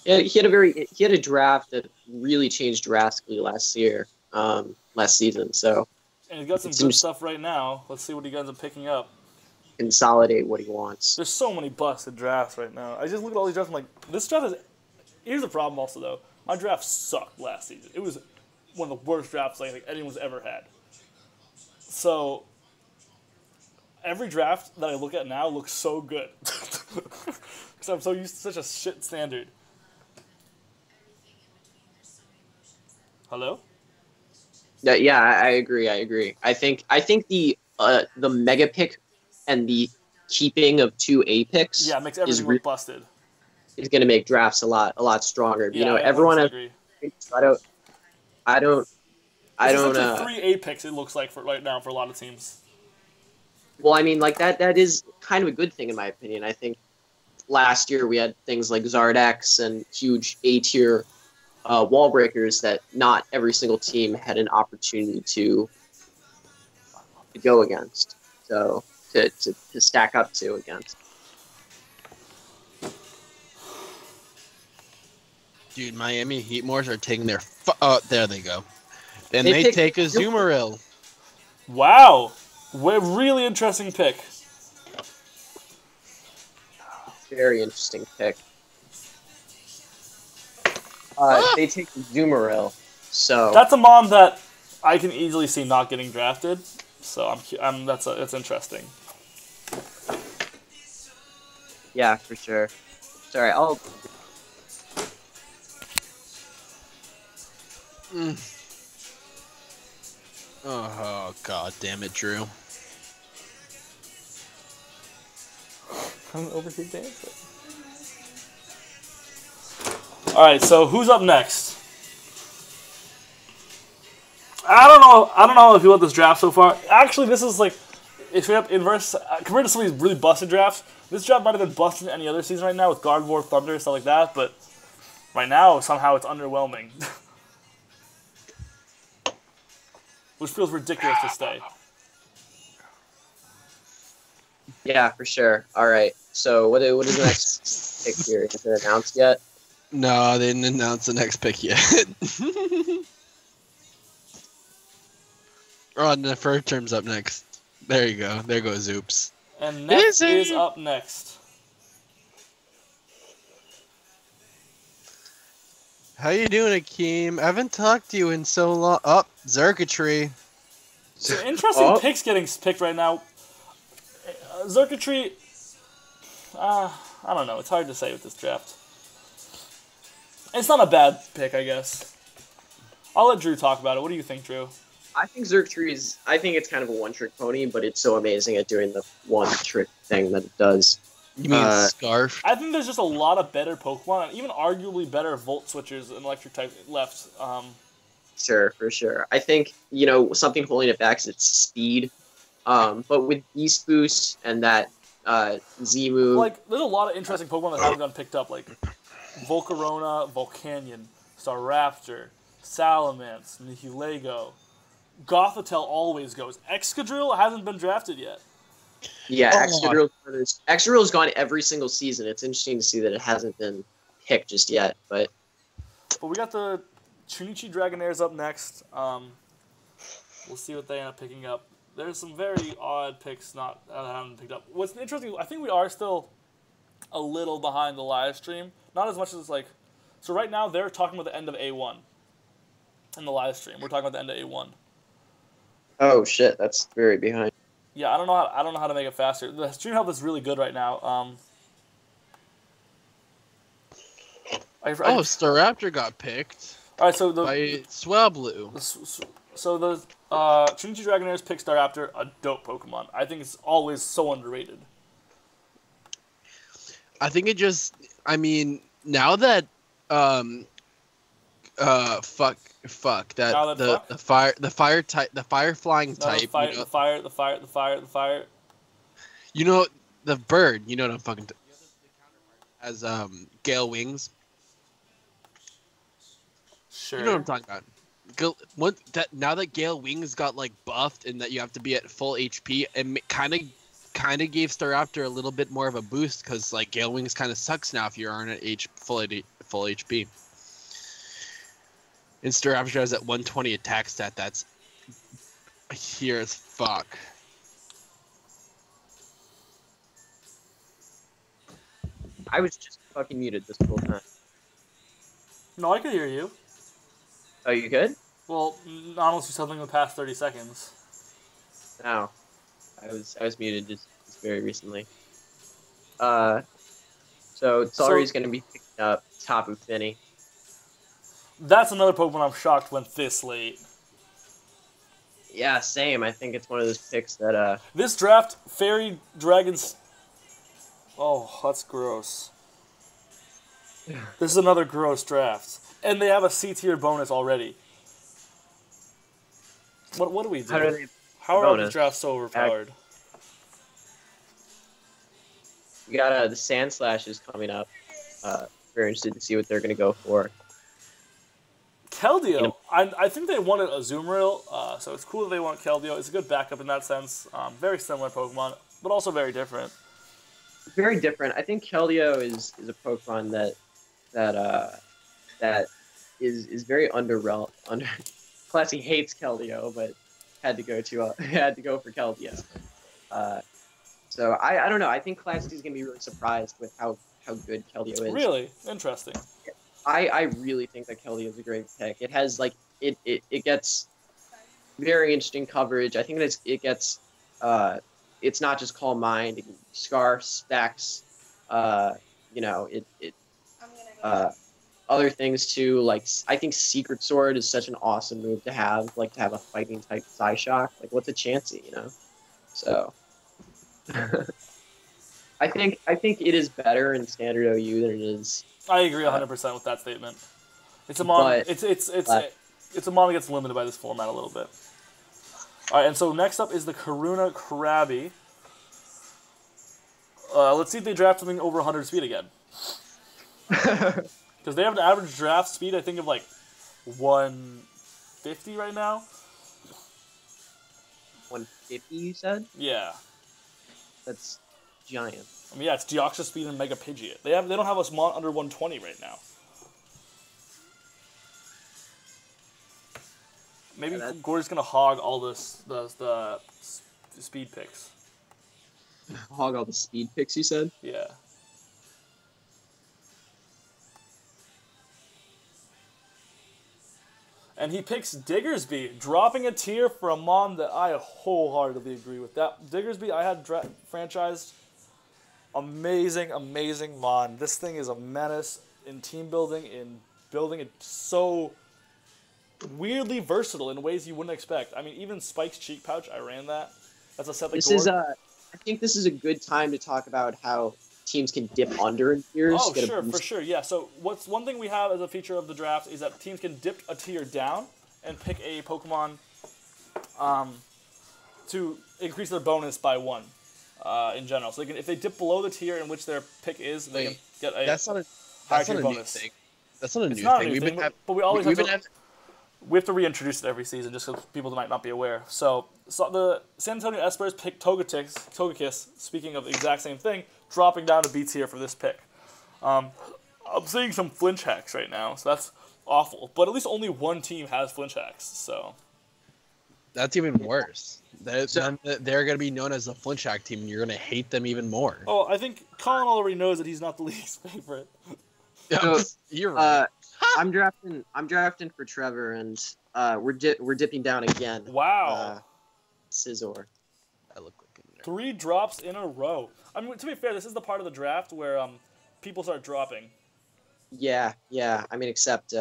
he had a draft that really changed drastically last season. So, and he's got some good stuff right now. Let's see what he ends up picking up. Consolidate what he wants. There's so many busted drafts right now. I just look at all these drafts. I'm like, this draft is. Here's the problem also though. My draft sucked last season. It was one of the worst drafts I think anyone's ever had. So. Every draft that I look at now looks so good. Because I'm so used to such a shit standard. Hello? Yeah, I agree. I think the mega pick and the keeping of 2 A picks makes everything look busted. Is going to make drafts a lot stronger. Yeah, everyone has. I don't. It's 3 A picks. It looks like for right now for a lot of teams. Well, I mean, that is kind of a good thing in my opinion. I think last year we had things like Zardex and huge A-tier wall breakers that not every single team had an opportunity to go against. So to stack up to against. Dude, Miami Heatmors are taking their there they go. And they take a Zoomeril. Wow. Really interesting pick. Very interesting pick. They take Zoomeril, so that's a mon that I can easily see not getting drafted. So that's interesting. Yeah, for sure. Sorry, I'll. Oh, god damn it, Drew. I'm overheat dancing. Alright, so who's up next? I don't know if you want this draft so far. Actually, this is like, if you're up inverse, compared to some of these really busted drafts, this draft might have been busted any other season right now with Guard War, Thunder, stuff like that, but right now, somehow it's underwhelming. Which feels ridiculous to stay. Yeah, for sure. All right. So what is the next pick here? Is it announced yet? No, they didn't announce the next pick yet. Oh, and the first term's up next. There you go. There goes Oops. And next is up next. How you doing, Akeem? I haven't talked to you in so long. Oh, Zerkatry. So interesting picks getting picked right now. Zerkatry, I don't know. It's hard to say with this draft. It's not a bad pick, I guess. I'll let Drew talk about it. What do you think, Drew? I think Zerkatry I think it's kind of a one-trick pony, but it's so amazing at doing the one-trick thing that it does. You mean Scarf? I think there's just a lot of better Pokemon, and even arguably better Volt Switchers and Electric type left. Sure, for sure. I think, something holding it back is its speed. But with Beast Boost and that Z-move... Like, there's a lot of interesting Pokemon that haven't gotten picked up, like Volcarona, Volcanion, Staraptor, Salamence, Nihilego. Gothitelle always goes. Excadrill hasn't been drafted yet. Yeah, Excadrill's gone every single season. It's interesting to see that it hasn't been picked just yet, but we got the Chunichi Dragonairs up next. We'll see what they end up picking up. There's some very odd picks that haven't picked up. What's interesting, I think we are still a little behind the live stream. Not as much as so right now they're talking about the end of A1 in the live stream. We're talking about the end of A1. Oh shit, that's very behind. Yeah, I don't know how to make it faster. The stream health is really good right now. Staraptor got picked. All right, so by Swablu. So the Chunichi Dragonairs pick Staraptor, a dope Pokemon. I think it's always so underrated. I think it just, now that the fire flying type. The fire. The bird. You know what I'm fucking. As Gale Wings. Sure. You know what I'm talking about. Now that Gale Wings got buffed and that you have to be at full HP, it kind of gave Staraptor a little bit more of a boost because Gale Wings kind of sucks now if you aren't at full HP. And Staraptor has that 120 attack stat that's here as fuck. I was just fucking muted this whole time. No, I could hear you. Oh, you good? Well, not unless you something in the past 30 seconds. No. I was muted just very recently. So Tsari's going to be picking up Tapu Fini. That's another Pokemon I'm shocked went this late. Yeah, same. I think it's one of those picks that... This draft, Fairy Dragons... Oh, that's gross. This is another gross draft. And they have a C-tier bonus already. What do we do? How are these drafts so overpowered? We got the Sand Slashes coming up. Very interested to see what they're going to go for. Keldeo, I think they wanted Azumarill, so it's cool that they want Keldeo. It's a good backup in that sense. Very similar Pokemon, but also very different. Very different. I think Keldeo is a Pokemon that is very under. Classy hates Keldeo, but had to go for Keldeo. So I don't know. I think Classy is gonna be really surprised with how good Keldeo is. Really interesting. I really think that Keldeo is a great pick. It has it gets very interesting coverage. I think it gets it's not just Calm Mind, Scarf, Specs, other things too. Like I think Secret Sword is such an awesome move to have, like to have a fighting type Psyshock. Like what's a chancey, So I think it is better in standard OU than it is. I agree 100% with that statement. It's a mon. It's a mon that gets limited by this format a little bit. All right, and so next up is the Kiruna Krabby. Let's see if they draft something over 100 speed again. Because they have an average draft speed, I think, of like 150 right now. 150, you said? Yeah. That's giant. I mean, yeah, it's Deoxys Speed and Mega Pidgeot. They don't have us mon under 120 right now. Maybe Gordy's gonna hog all the speed picks. Hog all the speed picks, you said? Yeah. And he picks Diggersby, dropping a tier for a mon that I wholeheartedly agree with. That Diggersby I had franchised. Amazing, amazing mon. This thing is a menace in team building, in building. It's so weirdly versatile in ways you wouldn't expect. I mean, even Spike's Cheek Pouch, I ran that. That's a set that I think this is a good time to talk about how teams can dip under in tiers. Oh, sure, for sure, yeah. So one thing we have as a feature of the draft is that teams can dip a tier down and pick a Pokemon to increase their bonus by 1 in general. So if they dip below the tier in which their pick is, they can get a higher tier bonus. New thing. That's not a new thing. But we always we have to reintroduce it every season just because people might not be aware. So the San Antonio Espurrs picked Togekiss, speaking of the exact same thing, dropping down to B tier for this pick. I'm seeing some flinch hacks right now, so that's awful. But at least only one team has flinch hacks, so. That's even worse. They're going to be known as the flinch hack team, and you're going to hate them even more. Oh, I think Colin already knows that he's not the league's favorite. So, you're right. I'm drafting for Trevor, and we're dipping down again. Wow. Scizor. I look like a nerd. 3 drops in a row. I mean, to be fair, this is the part of the draft where people start dropping. Yeah. I mean, except.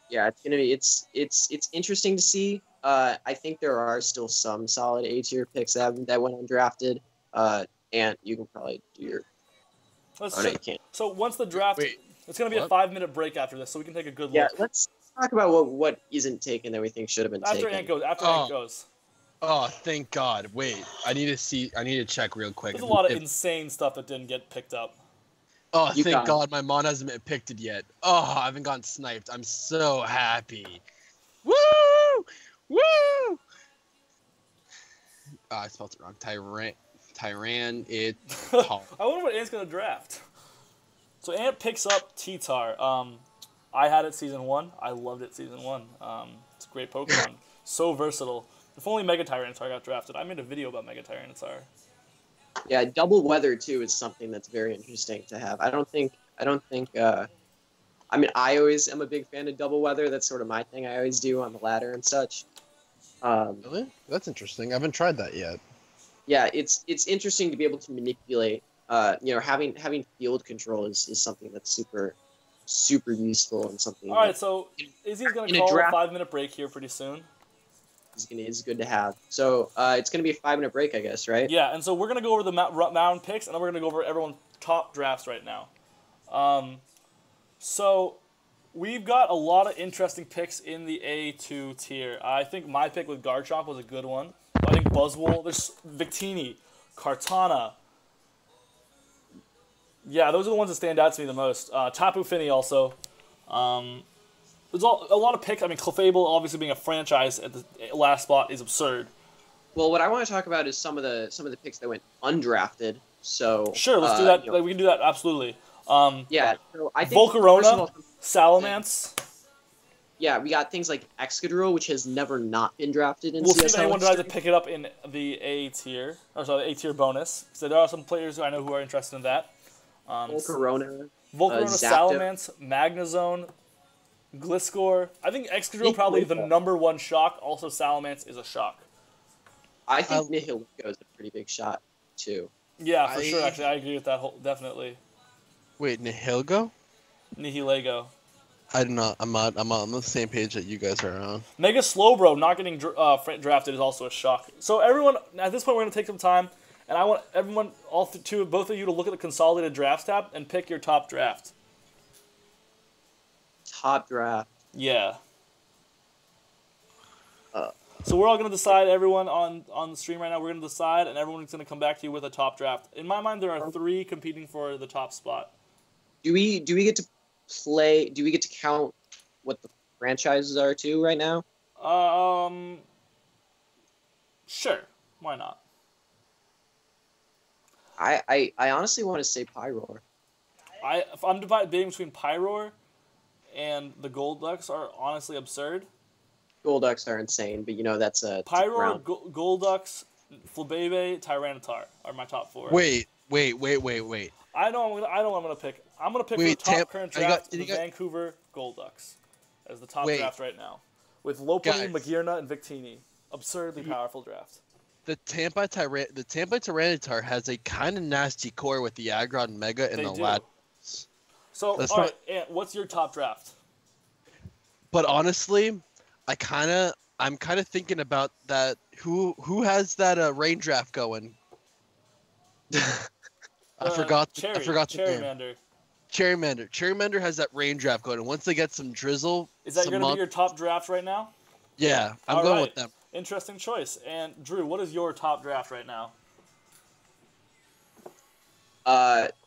Yeah, it's gonna be it's interesting to see. I think there are still some solid A tier picks that went undrafted. And you can probably do your. No, you can't. So once the draft, it's going to be a 5-minute break after this, so we can take a good look. Yeah, let's talk about what isn't taken that we think should have been taken. After Ant goes. Oh, thank God. Wait, I need to check real quick. There's a lot of insane stuff that didn't get picked up. Oh, thank God my mon hasn't been picked it yet. Oh, I haven't gotten sniped. I'm so happy. Woo! Woo! Oh, I spelled it wrong. Tyran, it. I wonder what Ant's gonna draft. So Ant picks up T-Tar. I had it season 1. I loved it season 1. It's a great Pokemon. So versatile. If only Mega Tyranitar got drafted. I made a video about Mega Tyranitar. Yeah, double weather too is something that's very interesting to have. I mean, I always am a big fan of double weather. That's sort of my thing. I always do on the ladder and such. Really? That's interesting. I haven't tried that yet. Yeah, it's interesting to be able to manipulate. Having field control is something that's super useful and something. All right, so Izzy's going to call a 5-minute break here pretty soon. Is good to have. So it's going to be a 5-minute break, I guess, right? Yeah, and so we're going to go over the mound picks, and then we're going to go over everyone's top drafts right now. So we've got a lot of interesting picks in the A2 tier. I think my pick with Garchomp was a good one. I think Buzzwole, there's Victini, Kartana. Yeah, those are the ones that stand out to me the most. Tapu Fini also. There's a lot of picks. I mean, Clefable obviously being a franchise at the last spot is absurd. Well, what I want to talk about is some of the picks that went undrafted. So sure, let's do that. We can do that absolutely. Yeah, so I think Volcarona, Salamence. Yeah, we got things like Excadrill, which has never not been drafted in CSL. We'll see if anyone tries to pick it up in the A tier, the A tier bonus. So there are some players who I know who are interested in that. Volcarona, Salamence, Magnezone, Gliscor. I think Excadrill probably the #1 shock. Also, Salamence is a shock. I think Nihilego is a pretty big shot too. Yeah, for sure. Actually, I agree with that. Definitely. Wait, Nihilego? Nihilego. I'm not on the same page that you guys are on. Mega Slowbro not getting drafted is also a shock. So everyone, at this point, we're gonna take some time, and I want everyone, both of you, to look at the consolidated drafts tab and pick your top draft. Top draft. Yeah. So we're all going to decide, everyone on the stream right now, we're going to decide, and everyone's going to come back to you with a top draft. In my mind, there are 3 competing for the top spot. Do we get to play, do we get to count what the franchises are too right now? Sure. Why not? I honestly want to say Pyroar. If I'm debating between Pyroar and the Golducks are honestly absurd. Golducks are insane, but you know that's a Pyroar, Golducks, Flabebe, Tyranitar are my top 4. Wait. I know what I'm gonna pick. I'm gonna pick the top current draft, the Vancouver Golducks, as the top draft right now, with Lopunny, Magearna, and Victini. Absurdly powerful draft. The Tampa Tyranitar has a kind of nasty core with the Aggron Mega and the Lad. So, alright, Ant, what's your top draft? But honestly, I'm kind of thinking about that. Who has that rain draft going? I forgot the name. Cherrymander has that rain draft going, and once they get some drizzle, is that going to be your top draft right now? Yeah, I'm going with them. Interesting choice. And Drew, what is your top draft right now?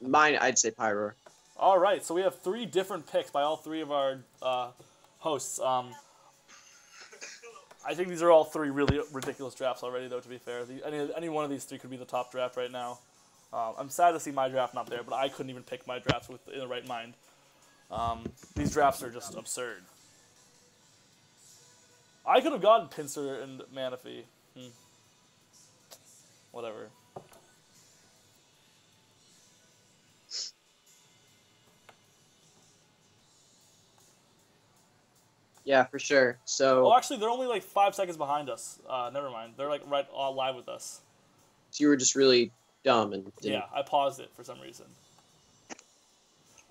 Mine, I'd say Pyroar. All right, so we have 3 different picks by all 3 of our hosts. I think these are all 3 really ridiculous drafts already, though, to be fair. Any one of these 3 could be the top draft right now. I'm sad to see my draft not there, but I couldn't even pick my drafts in the right mind. These drafts are just absurd. I could have gotten Pinsir and Manaphy. Whatever. Yeah, for sure. So. Oh, actually, they're only like 5 seconds behind us. Never mind. They're like right live with us. So you were just really dumb and didn't... Yeah, I paused it for some reason.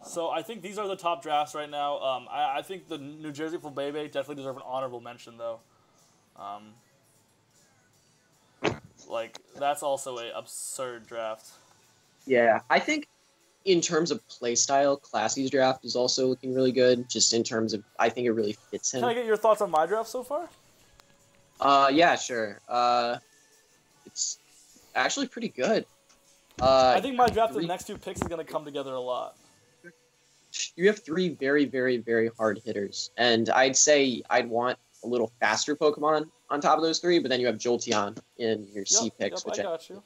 So I think these are the top drafts right now. I think the New Jersey Flabebe definitely deserve an honorable mention, though. Like, that's also a absurd draft. Yeah, I think in terms of playstyle, Classy's draft is also looking really good. Just in terms of, I think it really fits him. Can I get your thoughts on my draft so far? Yeah, sure. It's actually pretty good. I think my draft of the next 2 picks is going to come together a lot. You have 3 very, very, very hard hitters. And I'd say I'd want a little faster Pokemon on top of those 3, but then you have Jolteon in your C picks, which I got you.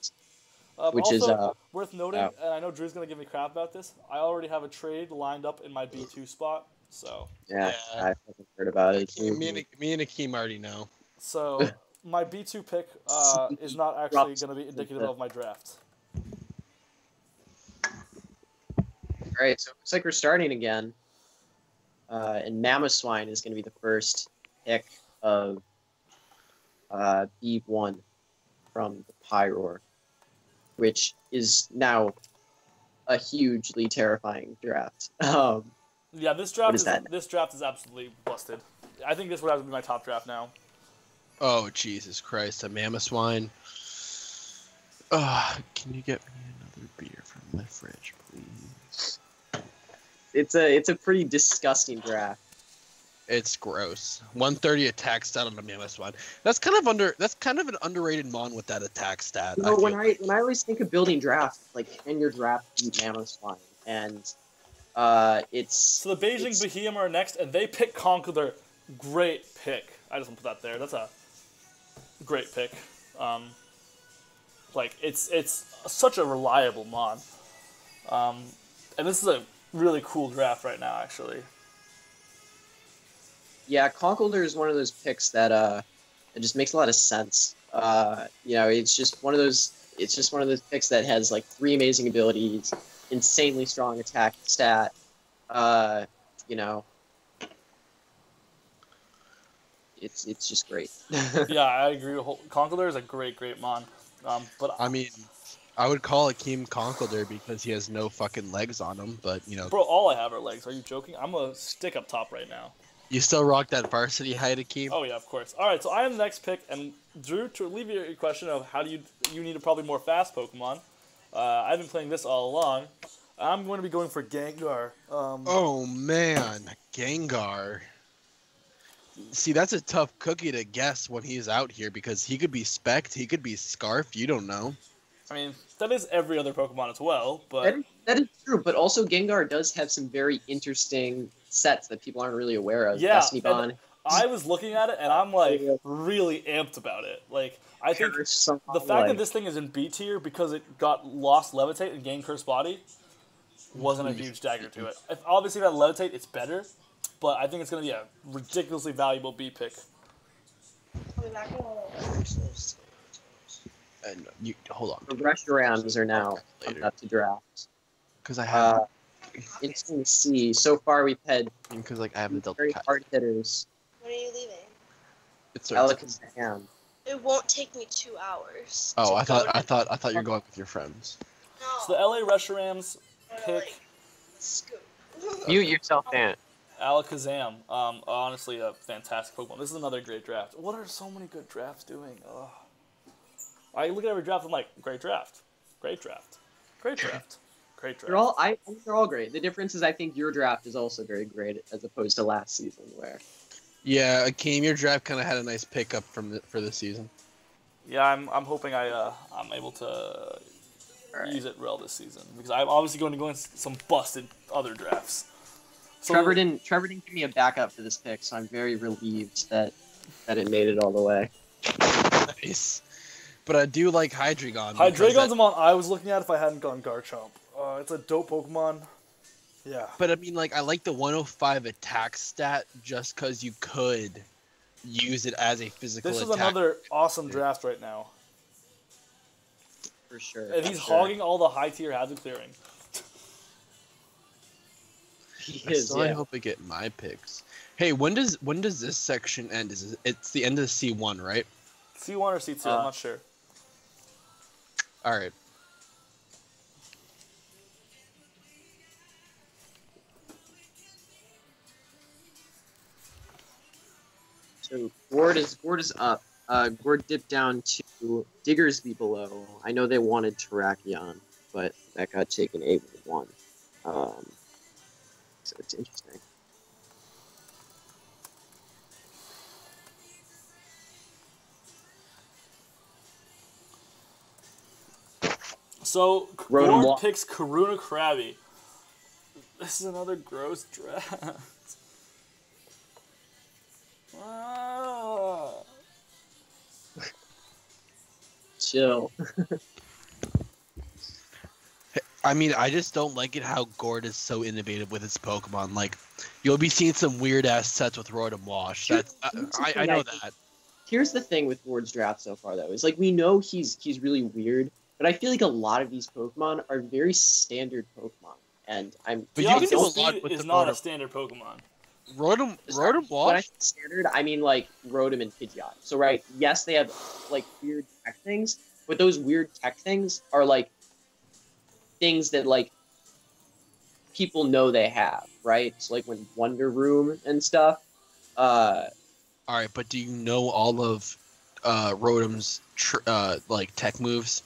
Which also, is worth noting, and I know Drew's going to give me crap about this, I already have a trade lined up in my B2 spot, so... Yeah, I haven't heard about it. Me and Akeem already know. So, my B2 pick is not actually going to be indicative of my draft. Alright, so it looks like we're starting again. And Mamoswine is going to be the first pick of B1 from the Pyroar, which is now a hugely terrifying draft. Yeah, this draft is absolutely busted. I think this would have to be my top draft now. Oh, Jesus Christ, a Mamoswine. Can you get me another beer from my fridge, please? It's a pretty disgusting draft. It's gross. 130 attack stat on the Mamoswine. That's kind of an underrated mon with that attack stat. You know, when I always think of building drafts, like, can your draft beat Mamoswine? And it's... So the Beijing Behemoth are next, and they pick Conkeldurr. Great pick. I just want to put that there. That's a great pick. Like, it's such a reliable mon. And this is a really cool draft right now, actually. Yeah, Conkeldurr is one of those picks that it just makes a lot of sense. You know, it's just one of those picks that has like 3 amazing abilities, insanely strong attack stat. You know, it's just great. Yeah, I agree. Conkeldurr is a great mon. But I mean, I would call Akeem Conkeldurr because he has no fucking legs on him, but you know. bro, all I have are legs. Are you joking? I'm a stick up top right now. You still rock that varsity height, Akeem? Oh yeah, of course. All right, so I am the next pick, and Drew, to alleviate your question of how do you need a probably more fast Pokemon. I've been playing this all along. I'm going to be going for Gengar. Oh man, Gengar. See, that's a tough cookie to guess when he's out here because he could be Spect, he could be Scarf. You don't know. I mean, that is every other Pokemon as well, but that is true. But also, Gengar does have some very interesting sets that people aren't really aware of. yeah. Destiny Bond. I was looking at it and I'm like really amped about it. Like I think the fact that this thing is in B tier because it got lost Levitate and gained Curse Body wasn't a huge dagger to it. If obviously that Levitate, it's better, but I think it's going to be a ridiculously valuable B pick. And you hold on. The Reshiram's are now up to draft. Because I have. Interesting to see. So far, we've had Because like I have the Delta very Cat. hard hitters. When are you leaving? It's Alakazam. It won't take me 2 hours. Oh, to I go thought you were going with your friends. No. So the LA Reshiram's pick Scoot. Mute yourself, Dan. Alakazam. Honestly, a fantastic Pokemon. This is another great draft. What are so many good drafts doing? Ugh. I look at every draft, I'm like, great draft, great draft, great draft, great draft. They're all great. The difference is I think your draft is also very great as opposed to last season where. Yeah, Akeem, your draft kind of had a nice pickup for this season. Yeah, I'm hoping I'm able to use it well this season because I'm obviously going to go in some busted other drafts. So, Trevor didn't give me a backup for this pick, so I'm very relieved that it made it all the way. Nice. But I do like Hydreigon. Hydreigon's a mon I was looking at if I hadn't gone Garchomp. It's a dope Pokemon. Yeah. But I mean, like, I like the 105 attack stat just because you could use it as a physical This is attack. another awesome draft right now. For sure. And he's hogging all the high tier hazard clearing. I hope I get my picks. Hey, when does this section end? It's the end of the C1, right? C1 or C2, I'm not sure. All right. So Golrd is up. Golrd dipped down to Diggersby below. I know they wanted Terrakion, but that got taken 8-1. So it's interesting. So, Golrd picks Kiruna Krabby. This is another gross draft. Chill. I mean, I just don't like it how Golrd is so innovative with his Pokemon. Like, you'll be seeing some weird-ass sets with Rotom Wash. That's, I know that. Here's the thing with Golrd's draft so far, though. Is like, we know he's really weird, but I feel like a lot of these Pokemon are very standard Pokemon. And But you can do a Speed lot with is the not a Rotom. standard Pokemon. Rotom When I Wash? say standard, I mean like Rotom and Pidgeot. So right, yes, they have like weird tech things, but those weird tech things are like things that like people know they have, right? So like when Wonder Room and stuff. All right, but do you know all of Rotom's like tech moves?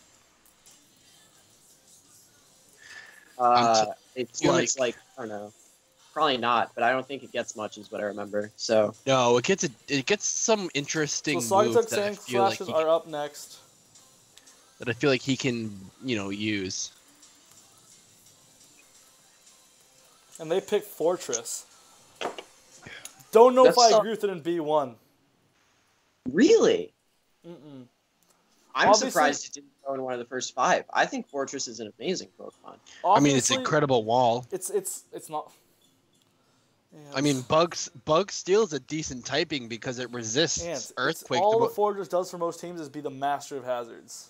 It's like I don't know. Probably not, but I don't think it gets much, is what I remember. So No, it gets some interesting So, moves Sogtech that I Sand feel like Flashes are up next. he can, use. And they pick Fortress. Don't know if That's I agree with it in B1. really, Mm-mm. I'm Obviously- surprised it didn't go in one of the first 5. I think Fortress is an amazing Pokemon. I mean, it's Obviously, incredible wall. It's not. Yeah, I mean, Bug Steel is a decent typing because it resists it's Earthquake. all the Fortress does for most teams is be the master of hazards.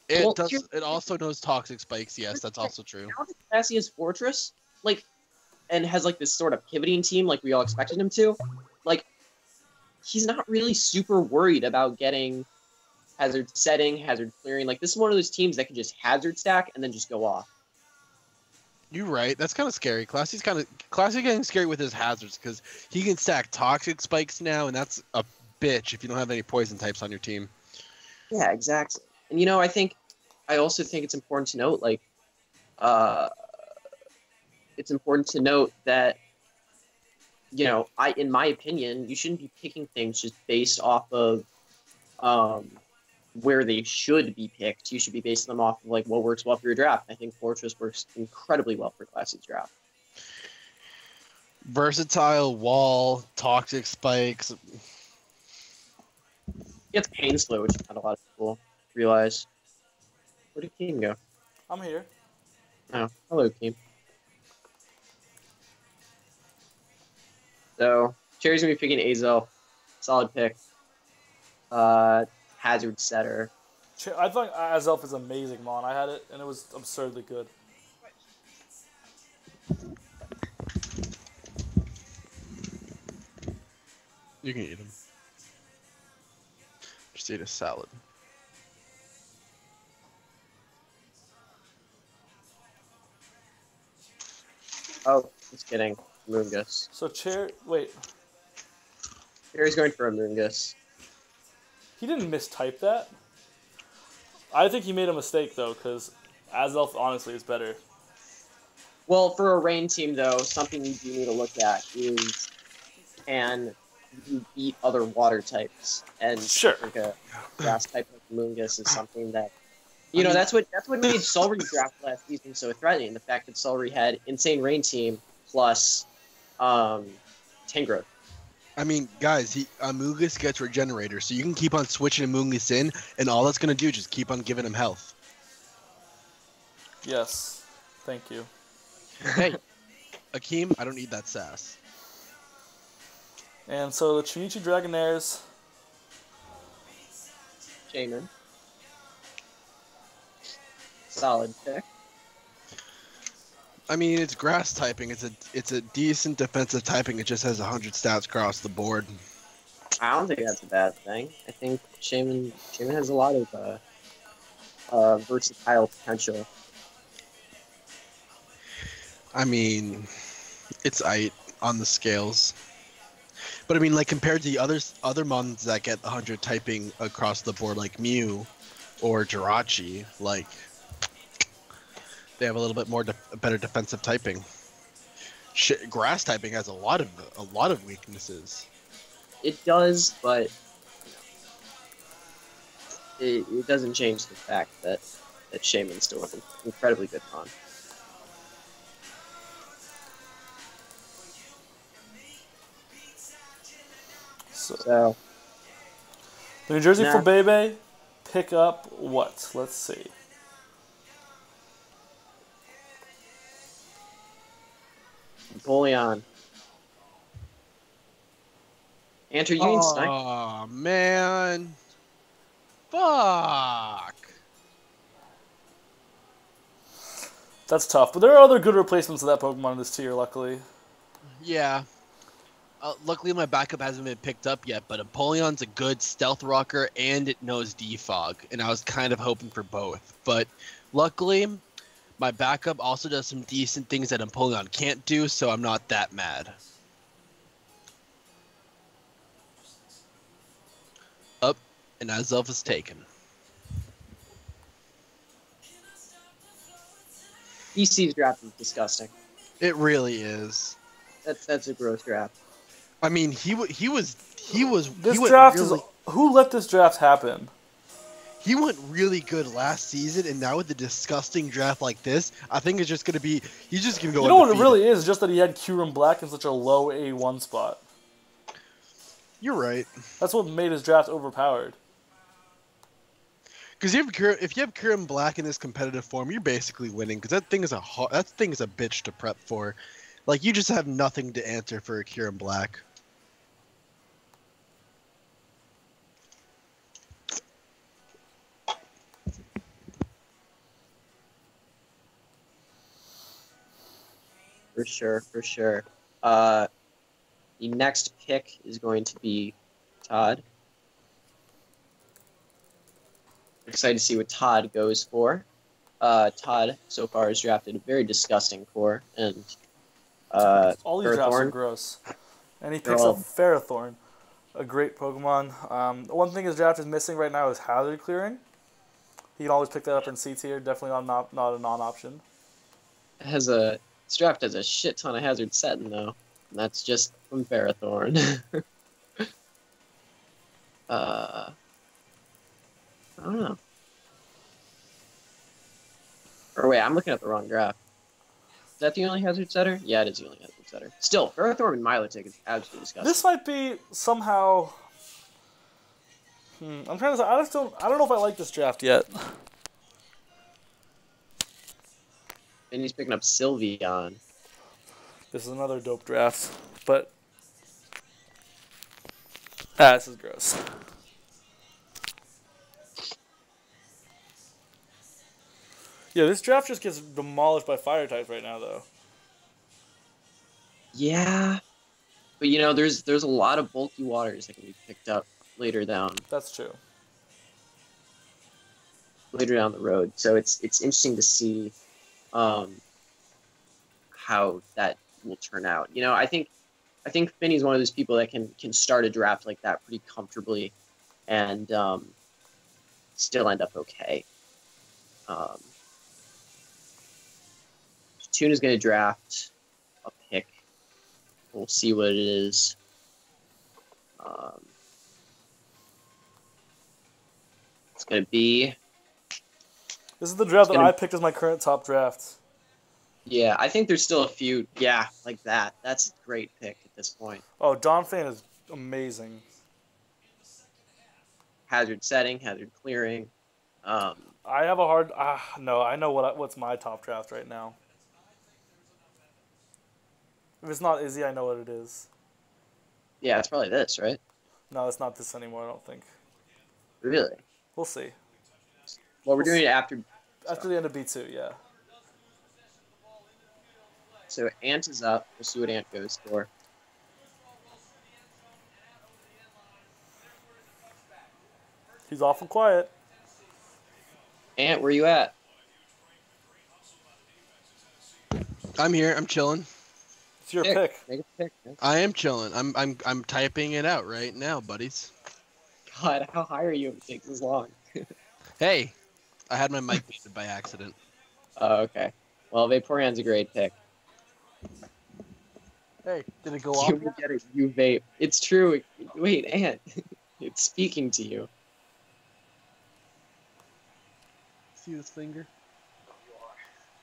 Well, It also knows Toxic Spikes. Yes, that's also true. Now that Cassie is Fortress, like, and has like this sort of pivoting team like we all expected him to, like, he's not really super worried about getting hazard setting, hazard clearing. Like, this is one of those teams that can just hazard stack and then just go off. You're right. That's kind of scary. Classy's getting scary with his hazards because he can stack toxic spikes now, and that's a bitch if you don't have any poison types on your team. Yeah, exactly. And I also think it's important to note, like, it's important to note that, in my opinion, you shouldn't be picking things just based off of where they should be picked. You should be basing them off of like what works well for your draft. I think Fortress works incredibly well for Classy's draft. Versatile, wall, toxic spikes. It's pain slow, which not a lot of people realize. Where did Keem go? I'm here. Oh, hello, Keem. So, Cherry's gonna be picking Azel. Solid pick. Hazard setter. I thought Azelf is amazing, Mon. I had it, and it was absurdly good. You can eat them. Just eat a salad. Oh, just kidding. Moongus. So wait. Cherry's going for a Moongus. He didn't mistype that. I think he made a mistake, though, because Azelf, honestly, is better. Well, for a rain team, though, something you do need to look at is can you beat other water types? And Sure. I think a grass type like Moongus is something that that's what made Sulry draft last season so threatening. The fact that Sulry had insane rain team plus Tangrowth. I mean, guys, Amoonguss gets Regenerator, so you can keep on switching Amoonguss in, and all that's going to do is just keep on giving him health. Yes. Thank you. Hey, Akeem, I don't need that sass. And so the Chunichi Dragonairs. Shaman. Solid pick. I mean, it's grass typing. It's a decent defensive typing. It just has 100 stats across the board. I don't think that's a bad thing. I think Shaman has a lot of versatile potential. I mean, it's on the scales. But I mean, like compared to the other mons that get 100 typing across the board, like Mew or Jirachi, like they have a little bit more better defensive typing. Grass typing has a lot of weaknesses. It does, but it doesn't change the fact that Shaman's still an incredibly good con. So the New Jersey for Bebe pick up what? Let's see. Napoleon. Andrew, you need snipe. Oh man. Fuck. That's tough, but there are other good replacements of that Pokemon in this tier, luckily. Yeah. Luckily, my backup hasn't been picked up yet, but Empoleon's a good stealth rocker, and it knows defog, and I was kind of hoping for both. But luckily, my backup also does some decent things that Empoleon can't do, so I'm not that mad. Up, and Azelf is taken. EC's draft is disgusting. It really is. That's a gross draft. I mean, he was. This draft is. Who let this draft happen? He went really good last season, and now with the disgusting draft like this, I think it's just gonna be. He's just gonna go. You know what it really is? Just that he had Kyurem Black in such a low A1 spot. You're right. That's what made his draft overpowered. Because if you have Kyurem Black in this competitive form, you're basically winning. Because that thing is a bitch to prep for. Like you just have nothing to answer for a Kyurem Black. For sure. The next pick is going to be Todd. Excited to see what Todd goes for. Todd so far has drafted a very disgusting core, and All these drafts are Ferrothorn. gross. And he They're picks all- up Ferrothorn, a great Pokemon. The one thing his draft is missing right now is hazard clearing. He can always pick that up in C tier. Definitely not a non-option. This draft has a shit ton of hazard setting though, and that's just from Ferrothorn. I don't know. Or wait, I'm looking at the wrong draft. Is that the only hazard setter? Yeah, it is the only hazard setter. Still, Ferrothorn and Milotic is absolutely disgusting. This might be somehow. I'm trying to say. I don't know if I like this draft yet. And he's picking up Sylveon. This is another dope draft, but this is gross. Yeah, this draft just gets demolished by fire types right now, though. Yeah, but you know, there's a lot of bulky waters that can be picked up later down That's true. the road. So it's interesting to see how that will turn out. You know, I think Finney's one of those people that can start a draft like that pretty comfortably and still end up okay. Jutun is going to draft a pick. We'll see what it is. It's going to be... This is the draft that I picked as my current top draft. Yeah, I think there's still a few. Yeah, like that. That's a great pick at this point. Oh, Donphan is amazing. Hazard setting, hazard clearing. I have a hard... no, I know what's my top draft right now. If it's not Izzy, I know what it is. Yeah, it's probably this, right? No, it's not this anymore, I don't think. Really? We'll see. Well, we're doing it after the end of B2, yeah. So Ant is up. We'll see what Ant goes for. He's awful quiet. Ant, where you at? I'm here. I'm chilling. It's your pick. Make a pick. Man. I am chilling. I'm typing it out right now, buddies. God, how high are you if it takes this long? Hey, I had my mic muted by accident. Oh, okay. Well, Vaporeon's a great pick. Hey, did it go off? You get it, you vape. It's true. Wait, Ant. It's speaking to you. See this finger?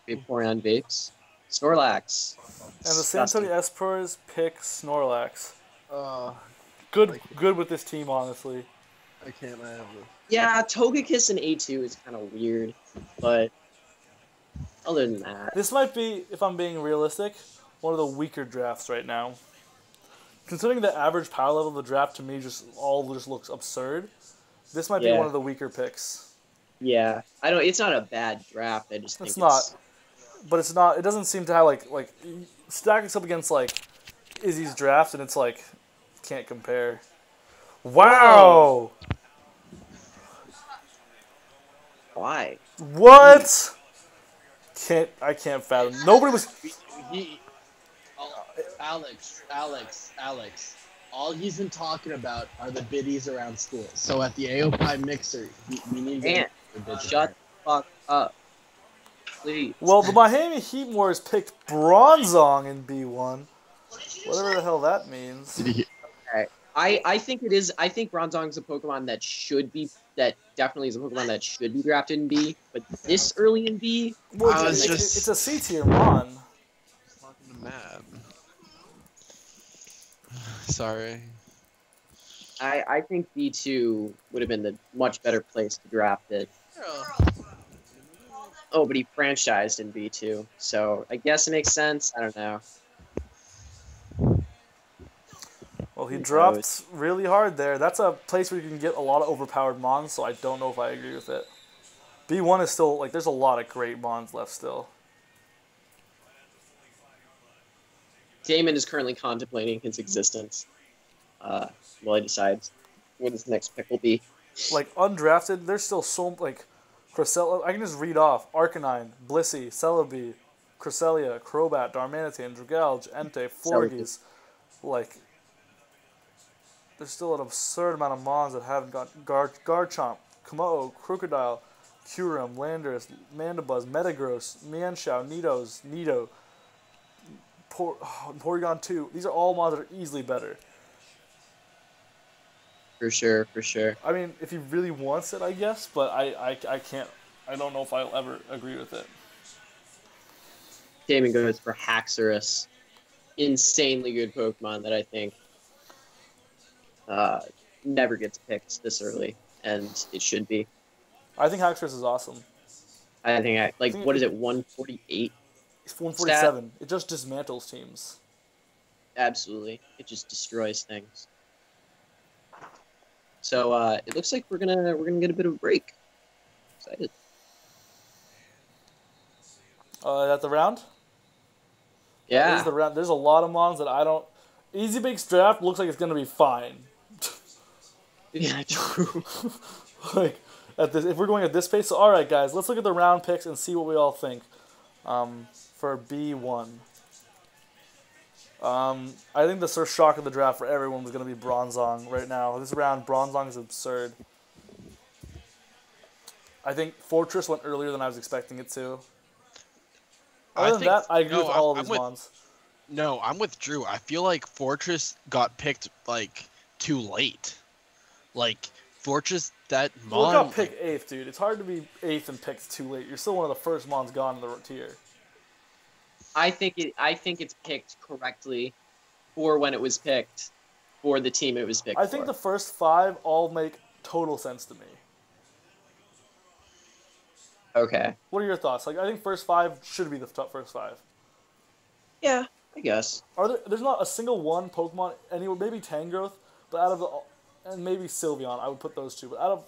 Vaporeon vapes. Snorlax. And the San Antonio Espurrs pick Snorlax. Uh, Good with this team, honestly. I can't have this. Yeah, Togekiss in A2 is kind of weird, but other than that, This might be, if I'm being realistic, one of the weaker drafts right now. Considering the average power level of the draft to me just looks absurd, this might be Yeah. one of the weaker picks. yeah, I don't. It's not a bad draft. I just think It's not. But it's not. It doesn't seem to have like stack this up against like Izzy's draft, and it's like can't compare. Wow! Why? What? I can't fathom. Nobody was. Alex. All he's been talking about are the biddies around school. So at the AOPI mixer, we need to Ant, shut the fuck up, please. Well, the Miami Heatmors picked Bronzong in B1. Whatever the hell that means. Okay. I think it is. I think Bronzong's a Pokemon that definitely is a Pokemon that should be drafted in B. But this early in B, Well, it's a C tier Mon. Talking to Mab. Sorry. I think B2 would have been the much better place to draft it. Oh, but he franchised in B2, so I guess it makes sense. I don't know. Well, he dropped really hard there. That's a place where you can get a lot of overpowered Mons, so I don't know if I agree with it. B1 is still, there's a lot of great Mons left still. Damon is currently contemplating his existence while he decides what his next pick will be. Like, undrafted, there's still so, like, Cresselia, I can just read off. Arcanine, Blissey, Celebi, Cresselia, Crobat, Darmanitan, Dragalge, Entei, Florges. Like, there's still an absurd amount of Mons that haven't got Garchomp, Komodo, Crocodile, Kyurem, Landorus, Mandibuzz, Metagross, Mienshao, Nido, Porygon 2. These are all Mons that are easily better. For sure, for sure. I mean, if he really wants it, I guess, but I can't. I don't know if I'll ever agree with it. Damon goes for Haxorus. Insanely good Pokemon that I think never gets picked this early, and it should be. I think Haxorus is awesome. I think what is it, 148? It's 147. It just dismantles teams. Absolutely, it just destroys things. So it looks like we're gonna get a bit of a break. Excited. At the round? Yeah. This is the round. There's a lot of Mons that I don't. Easy Bake's draft looks like it's gonna be fine. Yeah, true. Like at this, if we're going at this pace, so all right, guys, let's look at the round picks and see what we all think. For B1. I think the first shock of the draft for everyone was going to be Bronzong right now. This round, Bronzong is absurd. I think Fortress went earlier than I was expecting it to. Other than that, I agree with all of these Mons. No, I'm with Drew. I feel like Fortress got picked, like, too late. Like, Fortress, that Mon... Well, it got picked 8th, dude. It's hard to be 8th and picked too late. You're still one of the first Mons gone in the tier. I think it's picked correctly for when it was picked, for the team it was picked I think the first 5 all make total sense to me. Okay. What are your thoughts? Like, I think first 5 should be the top first 5. Yeah, I guess. There's not a single one Pokemon anywhere, maybe Tangrowth, but out of the, and maybe Sylveon, I would put those 2. But out of,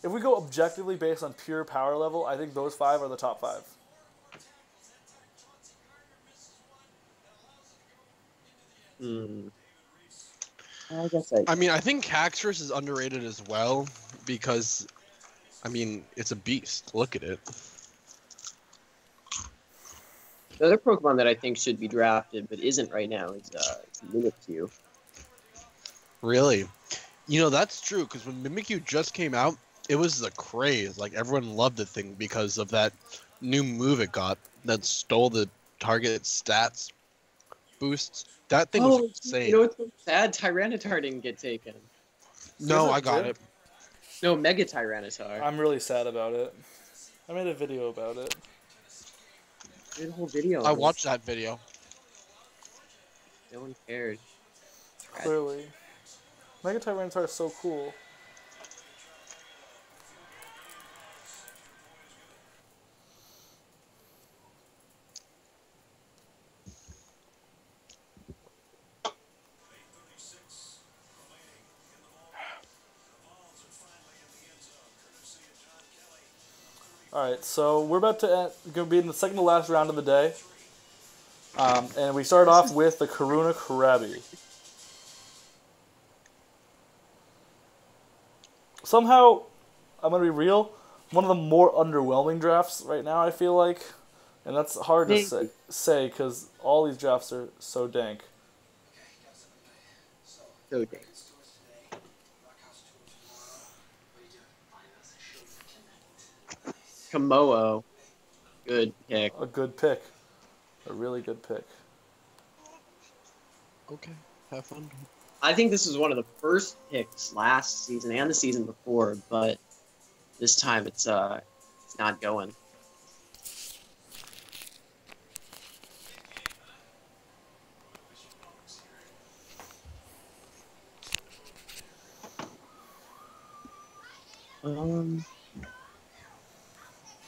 if we go objectively based on pure power level, I think those 5 are the top 5. I mean, I think Haxorus is underrated as well because, I mean, it's a beast. Look at it. The other Pokemon that I think should be drafted but isn't right now is Mimikyu. Really? You know, that's true because when Mimikyu just came out, it was the craze. Like, everyone loved the thing because of that new move it got that stole the target stats boosts. That thing was insane. You know what's so sad? Tyranitar didn't get taken. No, I got it. No, Mega Tyranitar. I'm really sad about it. I made a video about it. I made a whole video. I watched that video. No one cared. Clearly. Mega Tyranitar is so cool. Alright, so we're about to be in the second to last round of the day. And we start off with the Kiruna Krabby. Somehow, I'm going to be real, one of the more underwhelming drafts right now, I feel like. And that's hard to say because all these drafts are so dank. So dank. Komodo. Good pick. A good pick. A really good pick. Okay, have fun. I think this was one of the first picks last season and the season before, but this time it's not going.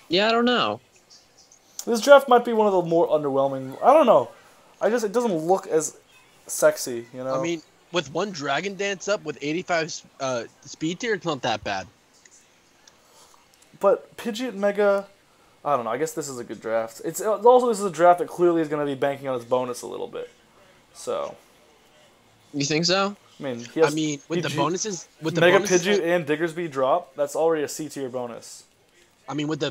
Yeah, I don't know. This draft might be one of the more underwhelming. I don't know. It doesn't look as sexy, you know? I mean, with one Dragon Dance up with 85 speed tier, it's not that bad. But Pidgeot Mega, I don't know. I guess this is a good draft. It's also, this is a draft that clearly is going to be banking on its bonus a little bit. So. You think so? I mean, he has with the bonuses, Mega Pidgeot and Diggersby drop. That's already a C tier bonus. I mean, with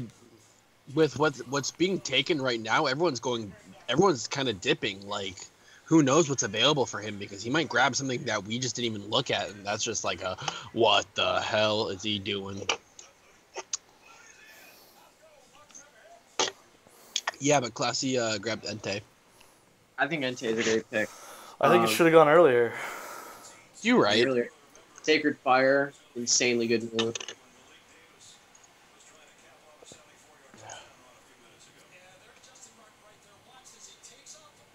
what's being taken right now, everyone's kind of dipping. Like, who knows what's available for him, because he might grab something that we just didn't even look at, and that's just like a, what the hell is he doing? Yeah, but Classy grabbed Entei. I think Entei is a great pick. I think it should have gone earlier. You're right. Earlier. Sacred Fire, insanely good move.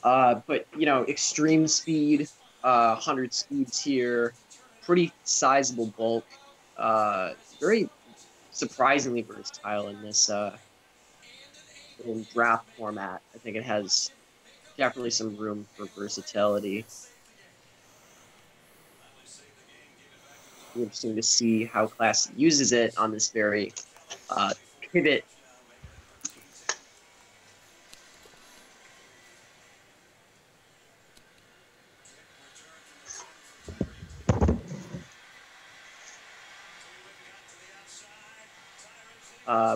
But, you know, extreme speed, 100 speeds here, pretty sizable bulk, very surprisingly versatile in this little draft format. I think it has definitely some room for versatility. Interesting to see how Class uses it on this very pivot.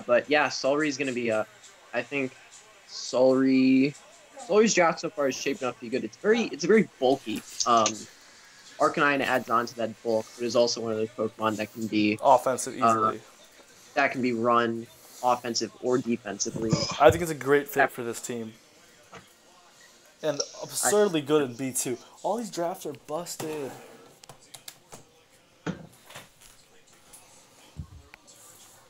But yeah, Solry's going to be I think Solry's draft so far is shaping up to be good. It's very bulky. Arcanine adds on to that bulk, but is also one of those Pokemon that can be Offensive easily. That can be run offensive or defensively. I think it's a great fit for this team. And absurdly good in B2. All these drafts are busted.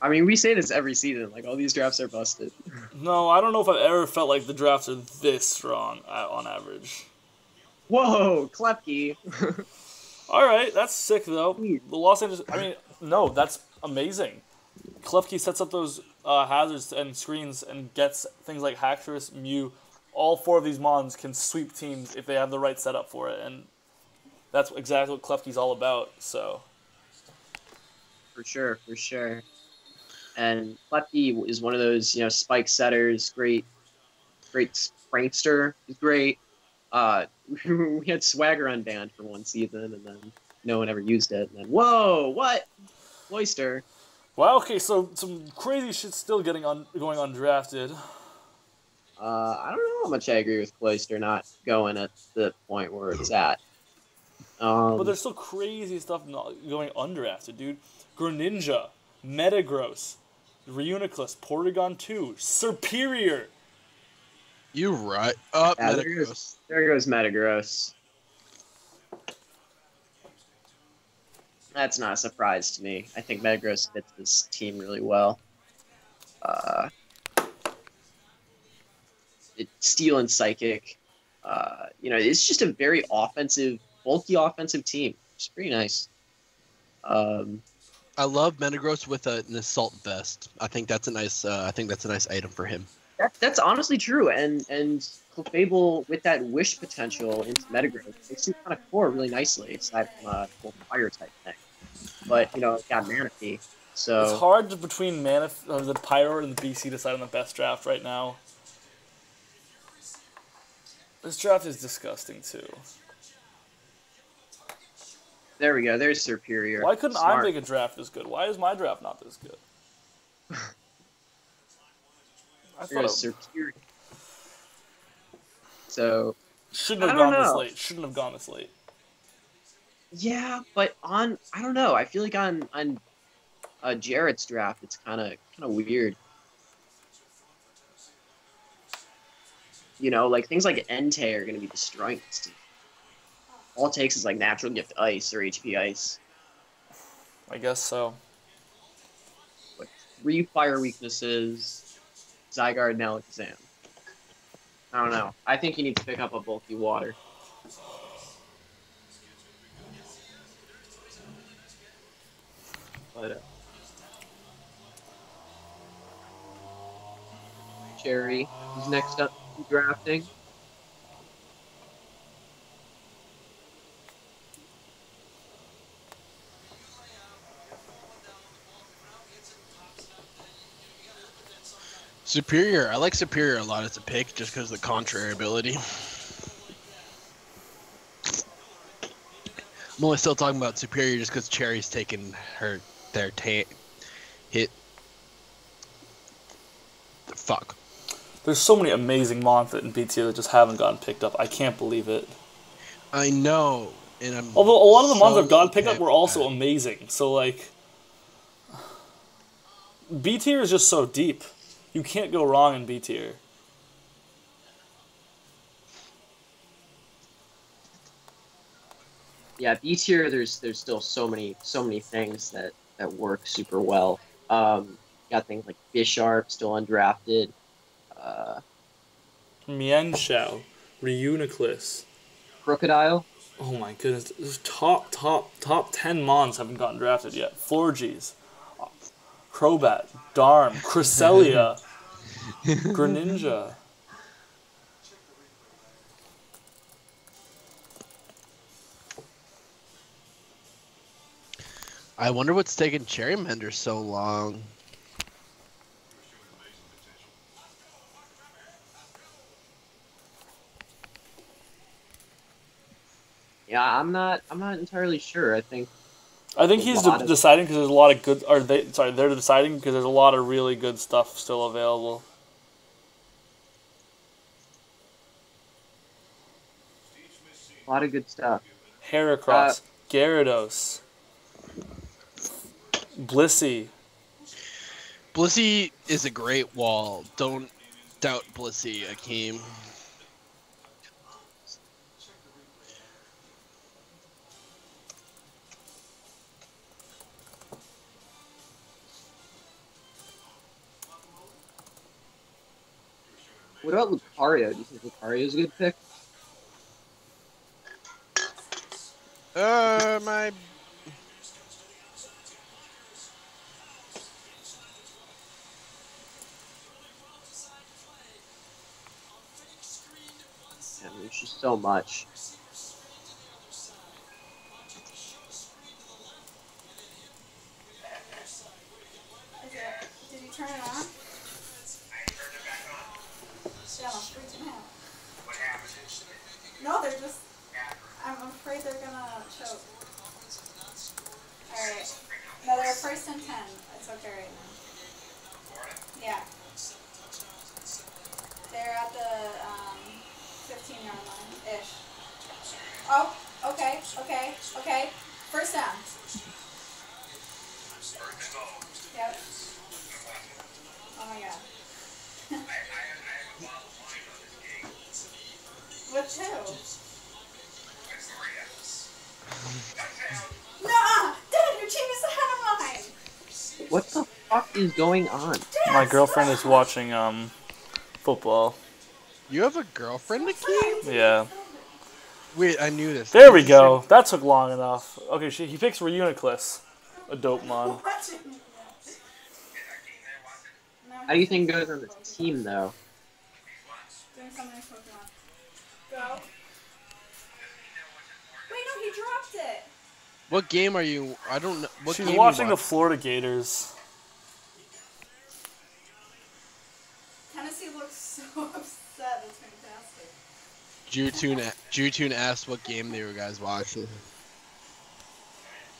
I mean, we say this every season. Like, all these drafts are busted. No, I don't know if I've ever felt like the drafts are this strong on average. Whoa, Klepke. All right, that's sick, though. The Los Angeles... I mean, no, that's amazing. Klepke sets up those hazards and screens and gets things like Haxorus, Mew. All four of these Mons can sweep teams if they have the right setup for it, and that's exactly what Klepke's all about, so... For sure. And Klepke is one of those, you know, spike setters, great prankster. He's great. We had Swagger unbanned for one season, and then no one ever used it. And then, whoa, what? Cloyster. Wow, okay, so some crazy shit still going undrafted. I don't know how much I agree with Cloyster not going at the point where it's at. But there's still crazy stuff not going undrafted, dude. Greninja, Metagross, Reuniclus, Porygon 2, Superior. You right. Up, Yeah, Metagross. there goes Metagross. That's not a surprise to me. I think Metagross fits this team really well. Steel and Psychic. You know, it's just a very offensive, bulky offensive team. It's pretty nice. I love Metagross with an assault vest. I think that's a nice. Item for him. That's honestly true, and Clefable with that wish potential into Metagross makes it kind of core really nicely, aside from a full fire type thing. But you know, it's got Manaphy, so It's hard between the Pyro and the BC decide on the best draft right now. This draft is disgusting too. there we go. There's Superior. Why couldn't Smart. I make a draft this good? Why is my draft not this good? I There goes Superior. So shouldn't have I don't gone this know. late. Shouldn't have gone this late. yeah, but I don't know. I feel like on Jarrett's draft, it's kind of weird. You know, like things like Entei are going to be destroying this team. All it takes is like Natural Gift Ice or HP Ice. I guess so. Like 3 fire weaknesses, Zygarde and Alakazam. I don't know. I think you need to pick up a bulky water. But Cherry is next up drafting. Superior. I like Superior a lot as a pick just because of the contrary ability. I'm only still talking about superior just because Cherry's taken their hit. Fuck. There's so many amazing mons in B tier that just haven't gotten picked up. I can't believe it. I know, and I'm. Although a lot of the mons so I've gotten picked up upset were also with amazing. So like, B tier is just so deep. You can't go wrong in B tier. Yeah, B tier. There's still so many things that work super well. Got things like Bisharp still undrafted. Mienshao, Reuniclus. Crocodile. Oh my goodness, there's top 10 mons haven't gotten drafted yet. Florges, Crobat, Darm, Cresselia, Greninja. I wonder what's taking Cherrymender so long. Yeah, I'm not entirely sure. I think He's deciding because there's a lot of good. They're deciding because there's a lot of really good stuff still available. a lot of good stuff. Heracross, Gyarados, Blissey. Blissey is a great wall. Don't doubt Blissey, Akeem. What about Lucario? Do you think Lucario is a good pick? My... Yeah, there's just so much. Did you turn it on? Yeah, I'm freaking out. No, they're just... I'm afraid they're gonna choke. Alright. No, they're first and 10. It's okay right now. Yeah. They're at the 15-yard line-ish. Oh, okay. First down. Yep. Oh my god. With who? Nuh-uh! Dad, your team is ahead of mine! What the fuck is going on? Dad, My girlfriend is stop! watching football. You have a girlfriend, Akeem? Yeah. Wait, I knew this. There we go. That took long enough. Okay, he picks Reuniclus, a dope mon. How do you think it goes on this team, though? Doing something Pokemon. Go. Wait, no, he dropped it! What game are you? I don't know. What She's game watching you the watch? Florida Gators. Tennessee looks so upset. It's fantastic. Jutun asked what game they were guys watching.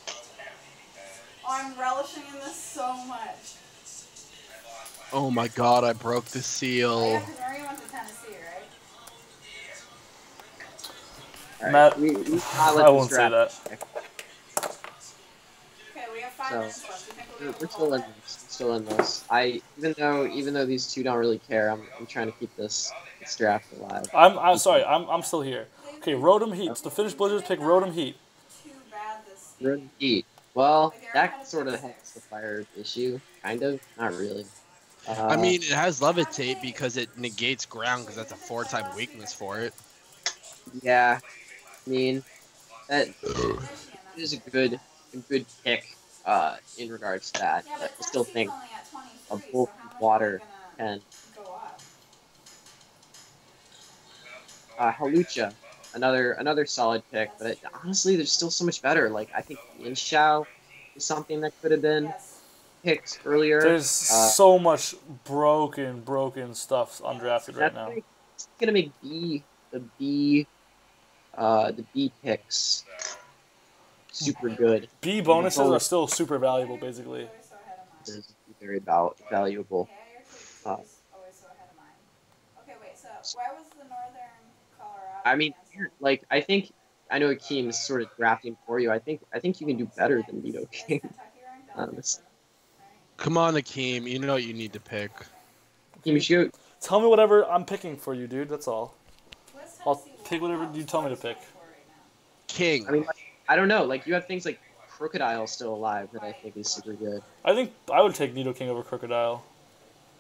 Oh, I'm relishing in this so much. Oh my god, I broke the Oh, seal. yeah, because Mario went to Tennessee, right? All Matt, we I won't say that. Okay, we have 5 minutes left. You think we'll be We're able to still hold in it? this. Still in this. Even though these two don't really care, I'm trying to keep this draft alive. I'm sorry. I'm still here. Okay, Rotom Heat. To finish Blizzard's pick, Rotom Heat. Too bad this Run heat. Well, that sort of has the fire issue, kind of. Not really. I mean, it has levitate because it negates ground because that's a 4-type weakness for it. Yeah. I mean, that is a good pick in regards to that. Yeah, But but I still Tennessee's think only at 23, a so bulk how much of water are they gonna can. go up? Halucha, another solid pick, but honestly, there's still so much better. Like, I think Inshao is something that could have been Yes. picked earlier. There's so much broken stuff undrafted right That's now. gonna make the B picks super good. B bonuses are still super valuable, basically. Is very valuable. Always so ahead of mine. Okay, wait. So where was the northern Colorado? I mean, canceled? like I know Akeem is sort of drafting for you. I think you can do better than Nido King. Kentucky ranked? Honestly. Come on, Akeem. You know what you need to pick. Akeem, you should go. Tell me whatever I'm picking for you, dude. That's all. What's I'll Tennessee pick whatever you tell me to pick. King. I mean, like, I don't know. Like you have things like Crocodile still alive that I think is super good. I think I would take Nido King over Crocodile.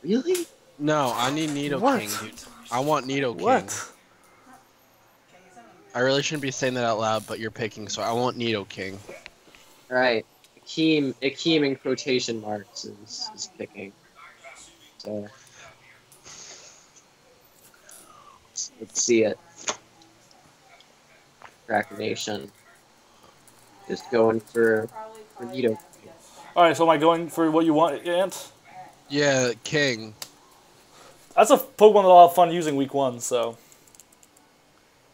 Really? No, I need Nido What? King, dude. I want Nido King. What? I really shouldn't be saying that out loud, but you're picking, so I want Nido King. All right. Akeem in quotation marks is picking. So let's see it. Cracker Nation. Just going for Nido. All right, so am I going for what you want, Ant? Yeah, King. That's a Pokemon that I'll have fun using week 1, so.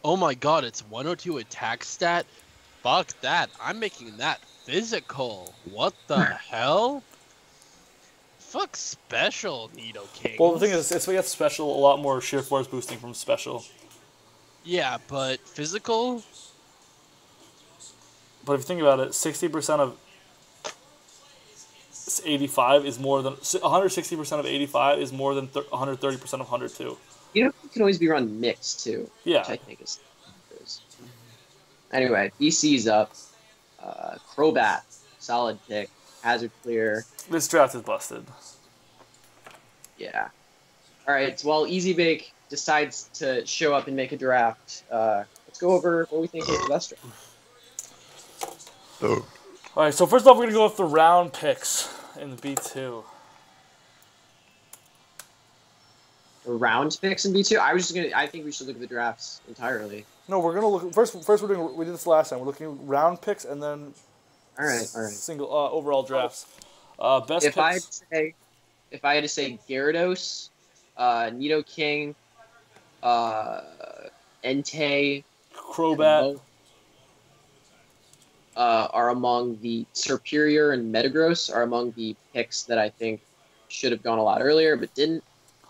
Oh my god, it's 102 attack stat? Fuck that. I'm making that physical. What the hell? Fuck special, Nido King. Well, the thing is, it's gets special, a lot more sheer force boosting from special. Yeah, but physical? But if you think about it, 60% of 85 is more than 160% of 85 is more than 130% of 102. You know, it can always be run mixed too. Yeah. Which I think is. Anyway, BC's up. Crobat, solid pick. Hazard clear. This draft is busted. Yeah. All right. So while Easy Bake decides to show up and make a draft, let's go over what we think is the best draft. All right. So first off, we're gonna go with the round picks in the B2. The round picks in B2. I think we should look at the drafts entirely. No, we're gonna look first. We did this last time. We're looking at round picks and then All right. single overall drafts. Best If picks. I had to say Gyarados, Nido King, Entei, Crobat. are among the Superior and Metagross are among the picks that I think should have gone a lot earlier but didn't.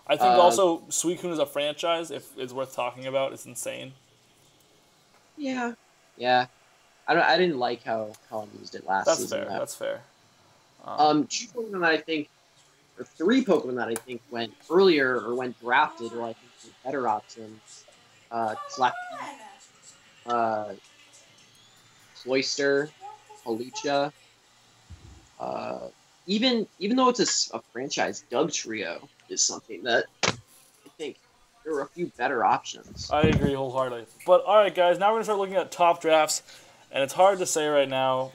I think also Suicune as a franchise, if it's worth talking about, it's insane. Yeah. I didn't like how Colin used it last season. That's fair. Two Pokemon that I think, or three Pokemon that I think went earlier or went drafted, or I think were better options. Cloyster, Hawlucha. Even though it's a franchise, Doug Trio is something that I think there were a few better options. I agree wholeheartedly. But all right, guys, now we're gonna start looking at top drafts, and it's hard to say right now.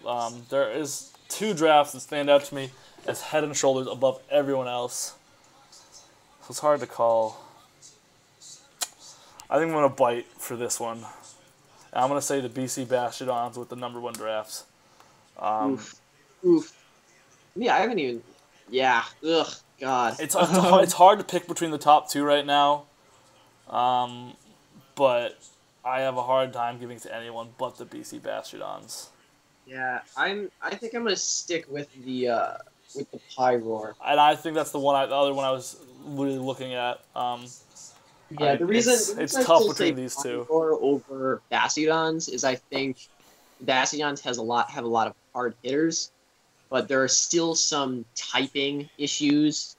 There is 2 drafts that stand out to me as head and shoulders above everyone else. So it's hard to call. I think I'm gonna bite for this one. And I'm gonna say the BC Bastiodons with the #1 drafts. Oof. Yeah, I haven't even. Yeah. Ugh. God. It's hard to pick between the top 2 right now. But I have a hard time giving it to anyone but the BC Bastiodons. Yeah, I think I'm gonna stick with the Pyroar. And I think that's the other one I was really looking at. Yeah, the reason it's I tough still between say these two. Pyroar over Bastiodons is I think Bastiodons have a lot of hard hitters, but there are still some typing issues,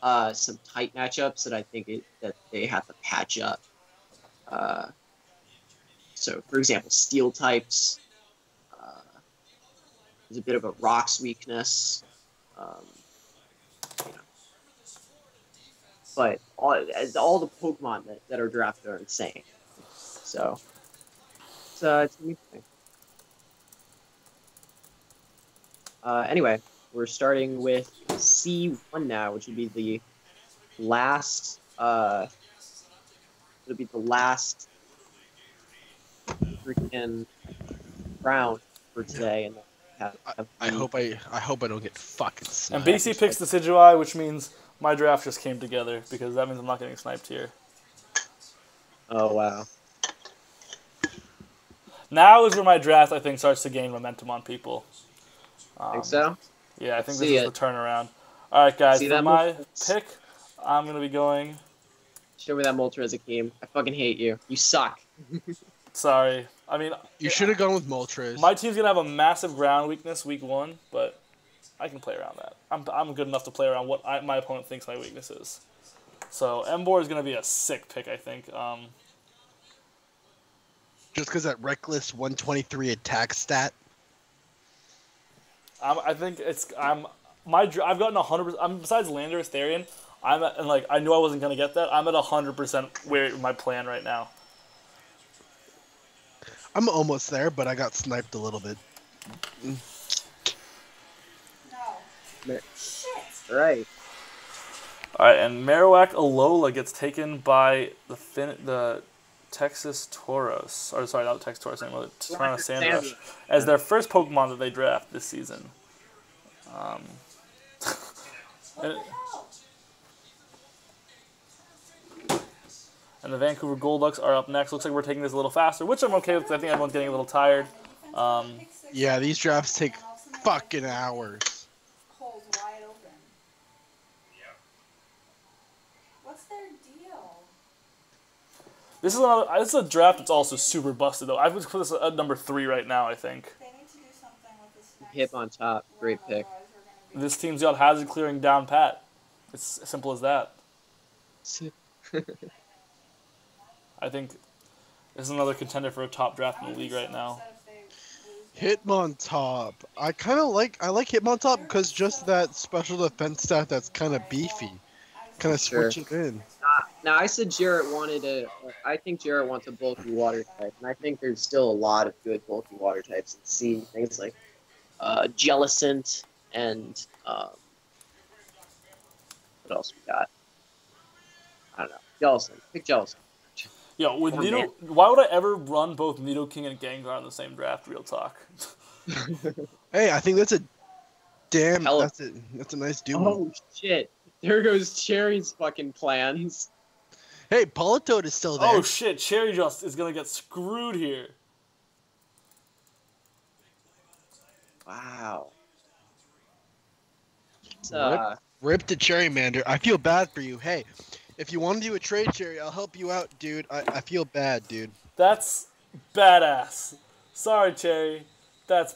some type matchups that I think that they have to patch up. So, for example, steel types. There's a bit of a rocks weakness. But all the Pokemon that are drafted are insane. So it's interesting. Anyway, we're starting with C1 now, which would be the last. It'll be the last freaking round for today, and I hope I don't get fucking sniped. And BC picks the Decidueye, which means my draft just came together, because that means I'm not getting sniped here. Oh, wow. Now is where my draft, I think, starts to gain momentum on people. Think so? Yeah, I think See this is it. the turnaround. All right, guys, See for that my move? pick, I'm going to be going... Show me that Moltres game. I fucking hate you. You suck. Sorry. I mean, You should have gone with Moltres. my team's going to have a massive ground weakness week 1, but I can play around that. I'm good enough to play around what my opponent thinks my weakness is. So, Embor is going to be a sick pick, I think. Just because that reckless 123 attack stat. I think it's I've gotten 100%. Besides Landorus Therian, and like I knew I wasn't gonna get that. I'm at 100% where my plan right now. I'm almost there, but I got sniped a little bit. No. Ma- Shit. Right. All right, and Marowak Alola gets taken by the Texas Tauros, or sorry, not the Texas Tauros anymore, the Toronto Sandrush, as their first Pokemon that they draft this season. What the And- hell? And the Vancouver Golducks are up next. Looks like we're taking this a little faster, which I'm okay with because I think everyone's getting a little tired. Yeah, these drafts take fucking hours. Holes wide open. What's their deal? This is a draft that's also super busted though. I would put this at number 3 right now. I think They need to do something with this next Hip on top. Great run, pick. otherwise we're gonna be- this team's got hazard clearing down pat. It's as simple as that. I think this is another contender for a top draft in the league right now. Hitmontop. I like Hitmontop because just that special defense stat that's kind of beefy. Kind of Sure. switch it in. Now I said Jarrett wanted a. I think Jarrett wants a bulky water type, and I think there's still a lot of good bulky water types. And see things like Jellicent and what else we got? I don't know. Jellicent. Pick Jellicent. Yo, with Oh, Nido, man. why would I ever run both Nidoking and Gengar in the same draft? Real talk. Hey, I think that's a damn. Hell- That's a nice duo. Oh shit! There goes Cherry's fucking plans. Hey, Politoed is still there. Oh shit! Cherry just is gonna get screwed here. Wow. It's, Rip to Cherrymander. I feel bad for you. Hey, if you want to do a trade, Cherry, I'll help you out, dude. I feel bad, dude. That's badass. Sorry, Cherry. That's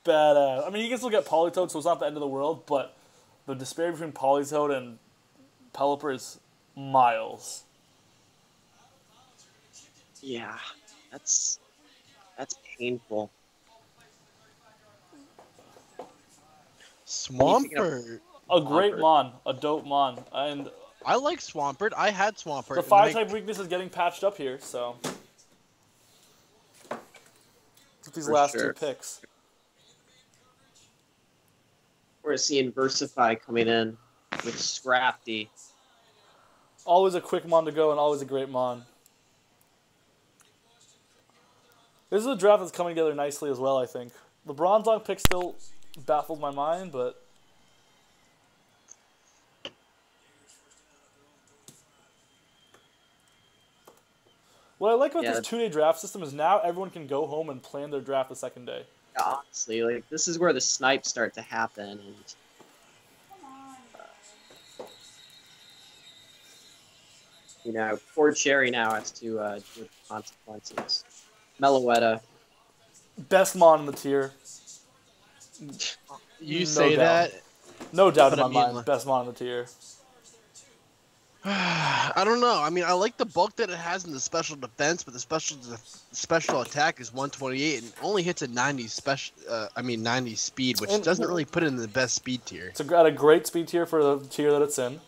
badass. I mean, you can still get Politoed, so it's not the end of the world, but the disparity between Politoed and Pelipper is miles. yeah, that's painful. Swampert. A great Swampert. mon, a dope mon, and I like Swampert. I had Swampert. the and fire then type weakness is getting patched up here. So with these For last sure. 2 picks, We're seeing Inversify coming in with Scrafty. always a quick mon to go and always a great mon. This is a draft that's coming together nicely as well. I think the Bronzong pick still baffles my mind, but. What I like about Yeah, this 2-day draft system is now everyone can go home and plan their draft the second day. Honestly, like this is where the snipes start to happen, and Come on. you know, poor Cherry now has to deal with the consequences. Meloetta. Best mon in the tier. You No say doubt. that. No doubt But in I my mean, mind. like- Best mon in the tier. I don't know. I mean, I like the bulk that it has in the special defense, but the special attack is 128 and only hits a 90 90 speed, which And- doesn't really put it in the best speed tier. It's got a great speed tier for the tier that it's in.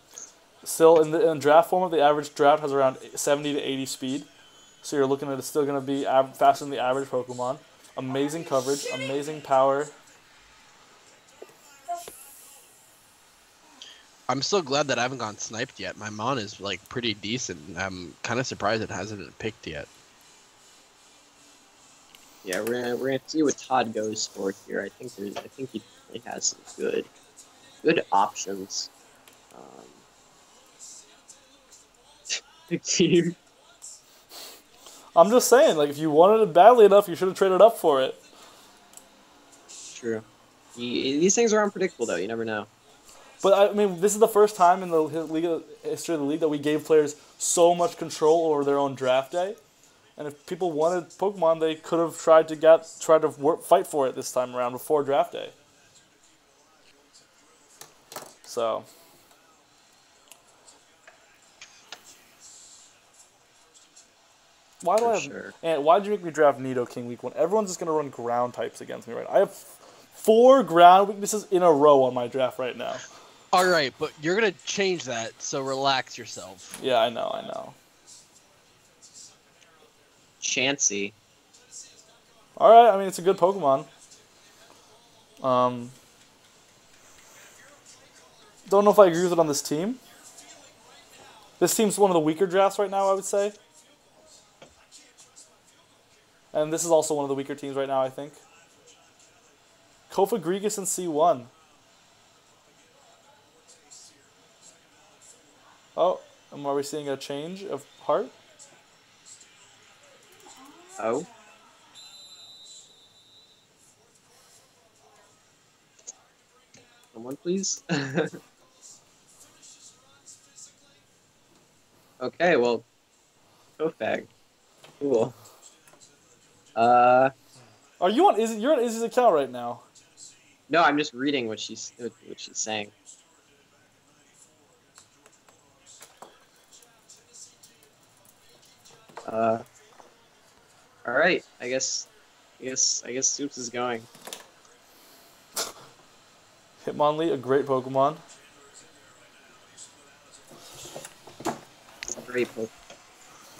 Still, in the draft format, the average draft has around 70 to 80 speed. So you're looking at it's still going to be faster than the average Pokemon. Amazing coverage, amazing power. I'm so glad that I haven't gone sniped yet. My mon is like pretty decent. I'm kind of surprised it hasn't been picked yet. Yeah, we're gonna see what Todd goes for here. I think he definitely has some good options. Big team. I'm just saying, like, if you wanted it badly enough, you should have traded up for it. True. These things are unpredictable, though. You never know. But, I mean, this is the first time in the history of the league that we gave players so much control over their own draft day. And if people wanted Pokemon, they could have tried to fight for it this time around before draft day. So... Why do I have... Sure. And why did you make me draft Nidoking week 1? Everyone's just going to run ground types against me right now. I have 4 ground weaknesses in a row on my draft right now. All right, but you're gonna change that, so relax yourself. Yeah, I know. Chansey. Alright, I mean, it's a good Pokemon. Don't know if I agree with it on this team. This team's one of the weaker drafts right now, I would say. And this is also one of the weaker teams right now, I think. Kofa Grigus in C1. Oh, and are we seeing a change of heart? Oh. Someone, please. Okay, well, Kofag. Cool. Are you on Izzy? You're on Izzy's account right now. No, I'm just reading what she's saying. All right. I guess Soups is going. Hitmonlee, a great Pokemon. Great Pokemon.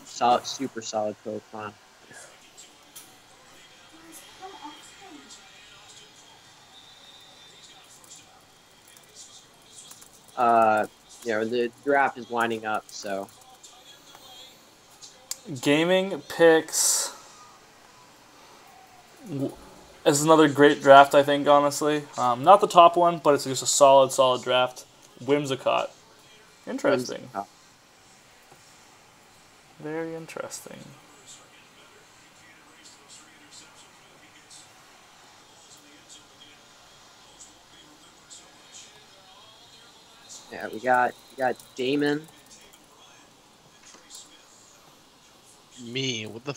Solid, super solid Pokemon. The draft is winding up, so. Gaming picks is another great draft, I think, honestly. Not the top one, but it's just a solid draft. Whimsicott. Interesting. Whimsicott. Very interesting. Yeah, we got Damon. Me? What the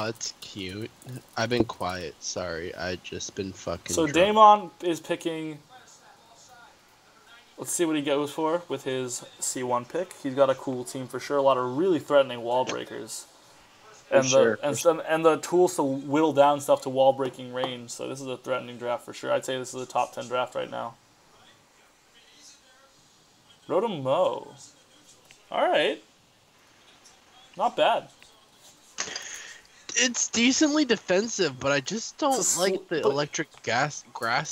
it's cute. I've been quiet, sorry. I just been fucking So drunk. Damon is picking... Let's see what he goes for with his C1 pick. He's got a cool team for sure. A lot of really threatening wall breakers. And the tools to whittle down stuff to wall breaking range. So this is a threatening draft for sure. I'd say this is a top 10 draft right now. Rotom-Mow. Alright. Not bad. It's decently defensive, but I just don't like the electric grass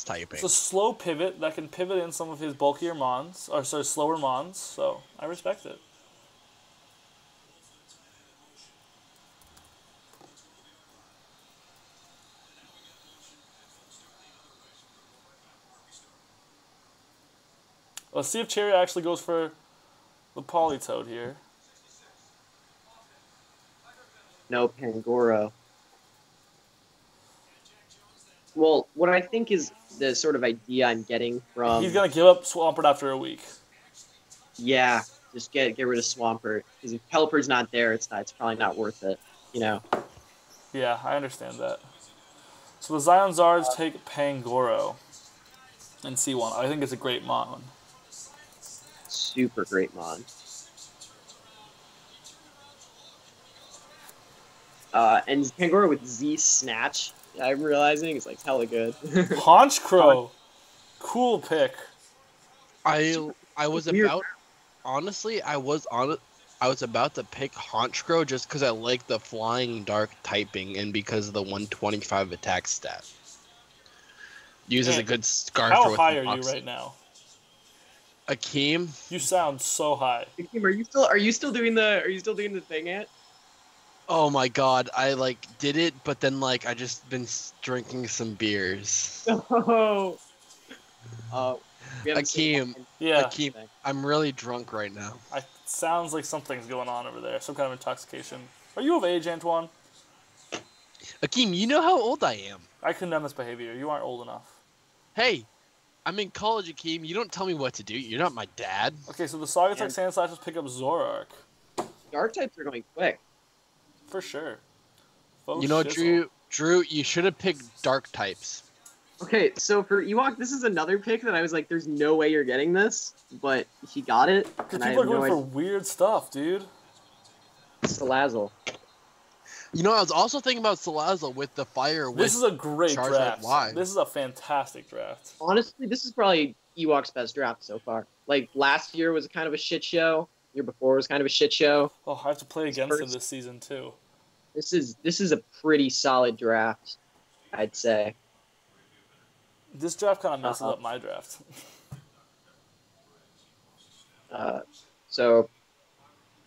typing. It's a slow pivot that can pivot in some of his bulkier mons, or sorry, slower mons, so I respect it. Let's see if Cherry actually goes for the Politoed here. No, Pangoro. Well, what I think is the sort of idea I'm getting from... He's going to give up Swampert after a week. Yeah, just get rid of Swampert. Because if Pelipper's not there, it's probably not worth it, you know? Yeah, I understand that. So the Zion Zards take Pangoro in C1. I think it's a great mon. Super great mon. And Pangoro with Z Snatch, I'm realizing, is like hella good. Honchkrow. Cool pick. I was about... Honestly, I was about to pick Honchkrow just because I like the Flying Dark typing and because of the 125 attack stat. Uses a good scarf. How high are you right now? Akeem? You sound so high. Akeem, are you still doing the thing yet? Oh my god, I did it, but then I just been drinking some beers. Oh. Akeem. Yeah. Akeem, I'm really drunk right now. Sounds like something's going on over there. Some kind of intoxication. Are you of age, Antoine? Akeem, you know how old I am. I condemn this behavior. You aren't old enough. Hey, I'm in college, Akeem. You don't tell me what to do. You're not my dad. Okay, so the Saga Yeah. Tech Sand Slashers pick up Zorark. Dark types are going quick. For sure. Faux You know, shizzle. Drew, you should have picked dark types. Okay, so for Ewok, this is another pick that I was like, "There's no way you're getting this," but he got it, Because and I people have are no going for idea. weird stuff, dude. Salazzle. You know, I was also thinking about Salazzle with the fire. This is a great Charizard draft. Y. This is a fantastic draft. Honestly, this is probably Ewok's best draft so far. Like last year was kind of a shit show. Year before was kind of a shit show. Oh, I have to play against him First- this season, too. This is a pretty solid draft, I'd say. This draft kind of messes Uh-huh. up my draft. So,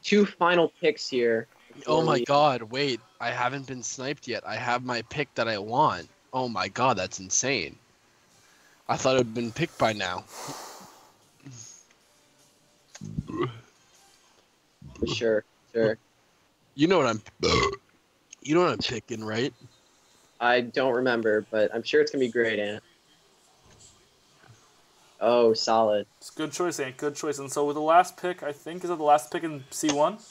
two final picks here. Oh my before god, wait. I haven't been sniped yet. I have my pick that I want. Oh my god, that's insane. I thought it would have been picked by now. we- Sure. You know what I'm picking, right? I don't remember, but I'm sure it's gonna be great, Ant. Oh, solid. It's a good choice, Ant. Good choice. And so with the last pick, I think, is it the last pick in C1?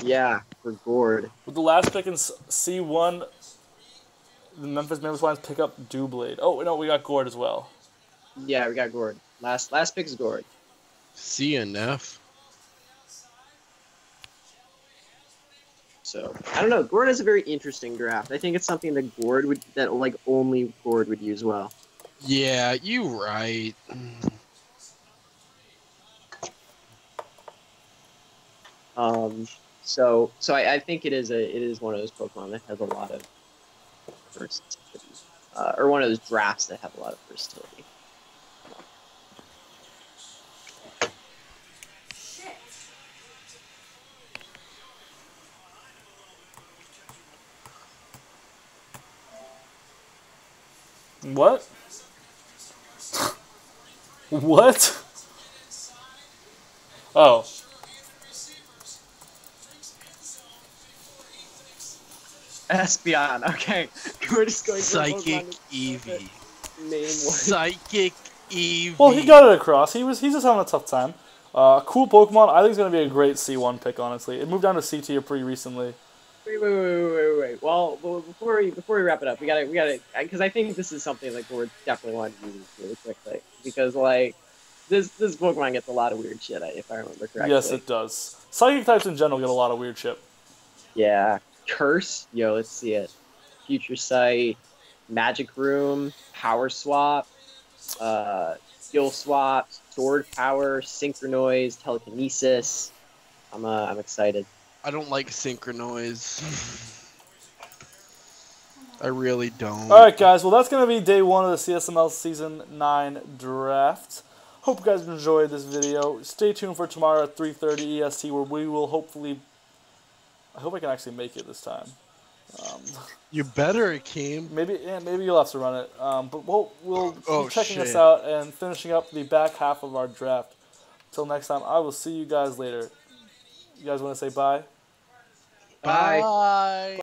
Yeah, for Golrd. With the last pick in C1, the Memphis Lions pick up Doublade. Oh, no, we got Golrd as well. Yeah, we got Golrd. Last pick is Golrd. C and F. So I don't know. Golrd is a very interesting draft. I think it's something that only Golrd would use well. Yeah, you right. So I think it is one of those Pokemon that has a lot of versatility, or one of those drafts that have a lot of versatility. Shit. What? What? Oh. Espeon. Okay, we're just going. Psychic for Eevee. name one. Psychic Eevee. Well, he got it across. He's just having a tough time. Cool Pokemon. I think it's going to be a great C1 pick, honestly. It moved down to C tier pretty recently. Wait. Well, before we wrap it up, we gotta, because I think this is something like we're definitely wanting to use really quickly, because like this Pokemon gets a lot of weird shit, if I remember correctly. Yes, it does. Psychic types in general get a lot of weird shit. Yeah, Curse. Yo, let's see it. Future Sight, Magic Room, Power Swap, Skill Swap, Sword Power, Synchronoise, Telekinesis. I'm excited. I don't like Synchronoise. I really don't. Alright, guys. Well, that's going to be day 1 of the CSML Season 9 draft. Hope you guys enjoyed this video. Stay tuned for tomorrow at 3:30 EST, where we will hopefully... I hope I can actually make it this time. You better, Akeem. Maybe you'll have to run it. But we'll be checking this shit. out and finishing up the back half of our draft. Until next time, I will see you guys later. You guys want to say bye? Bye. Bye.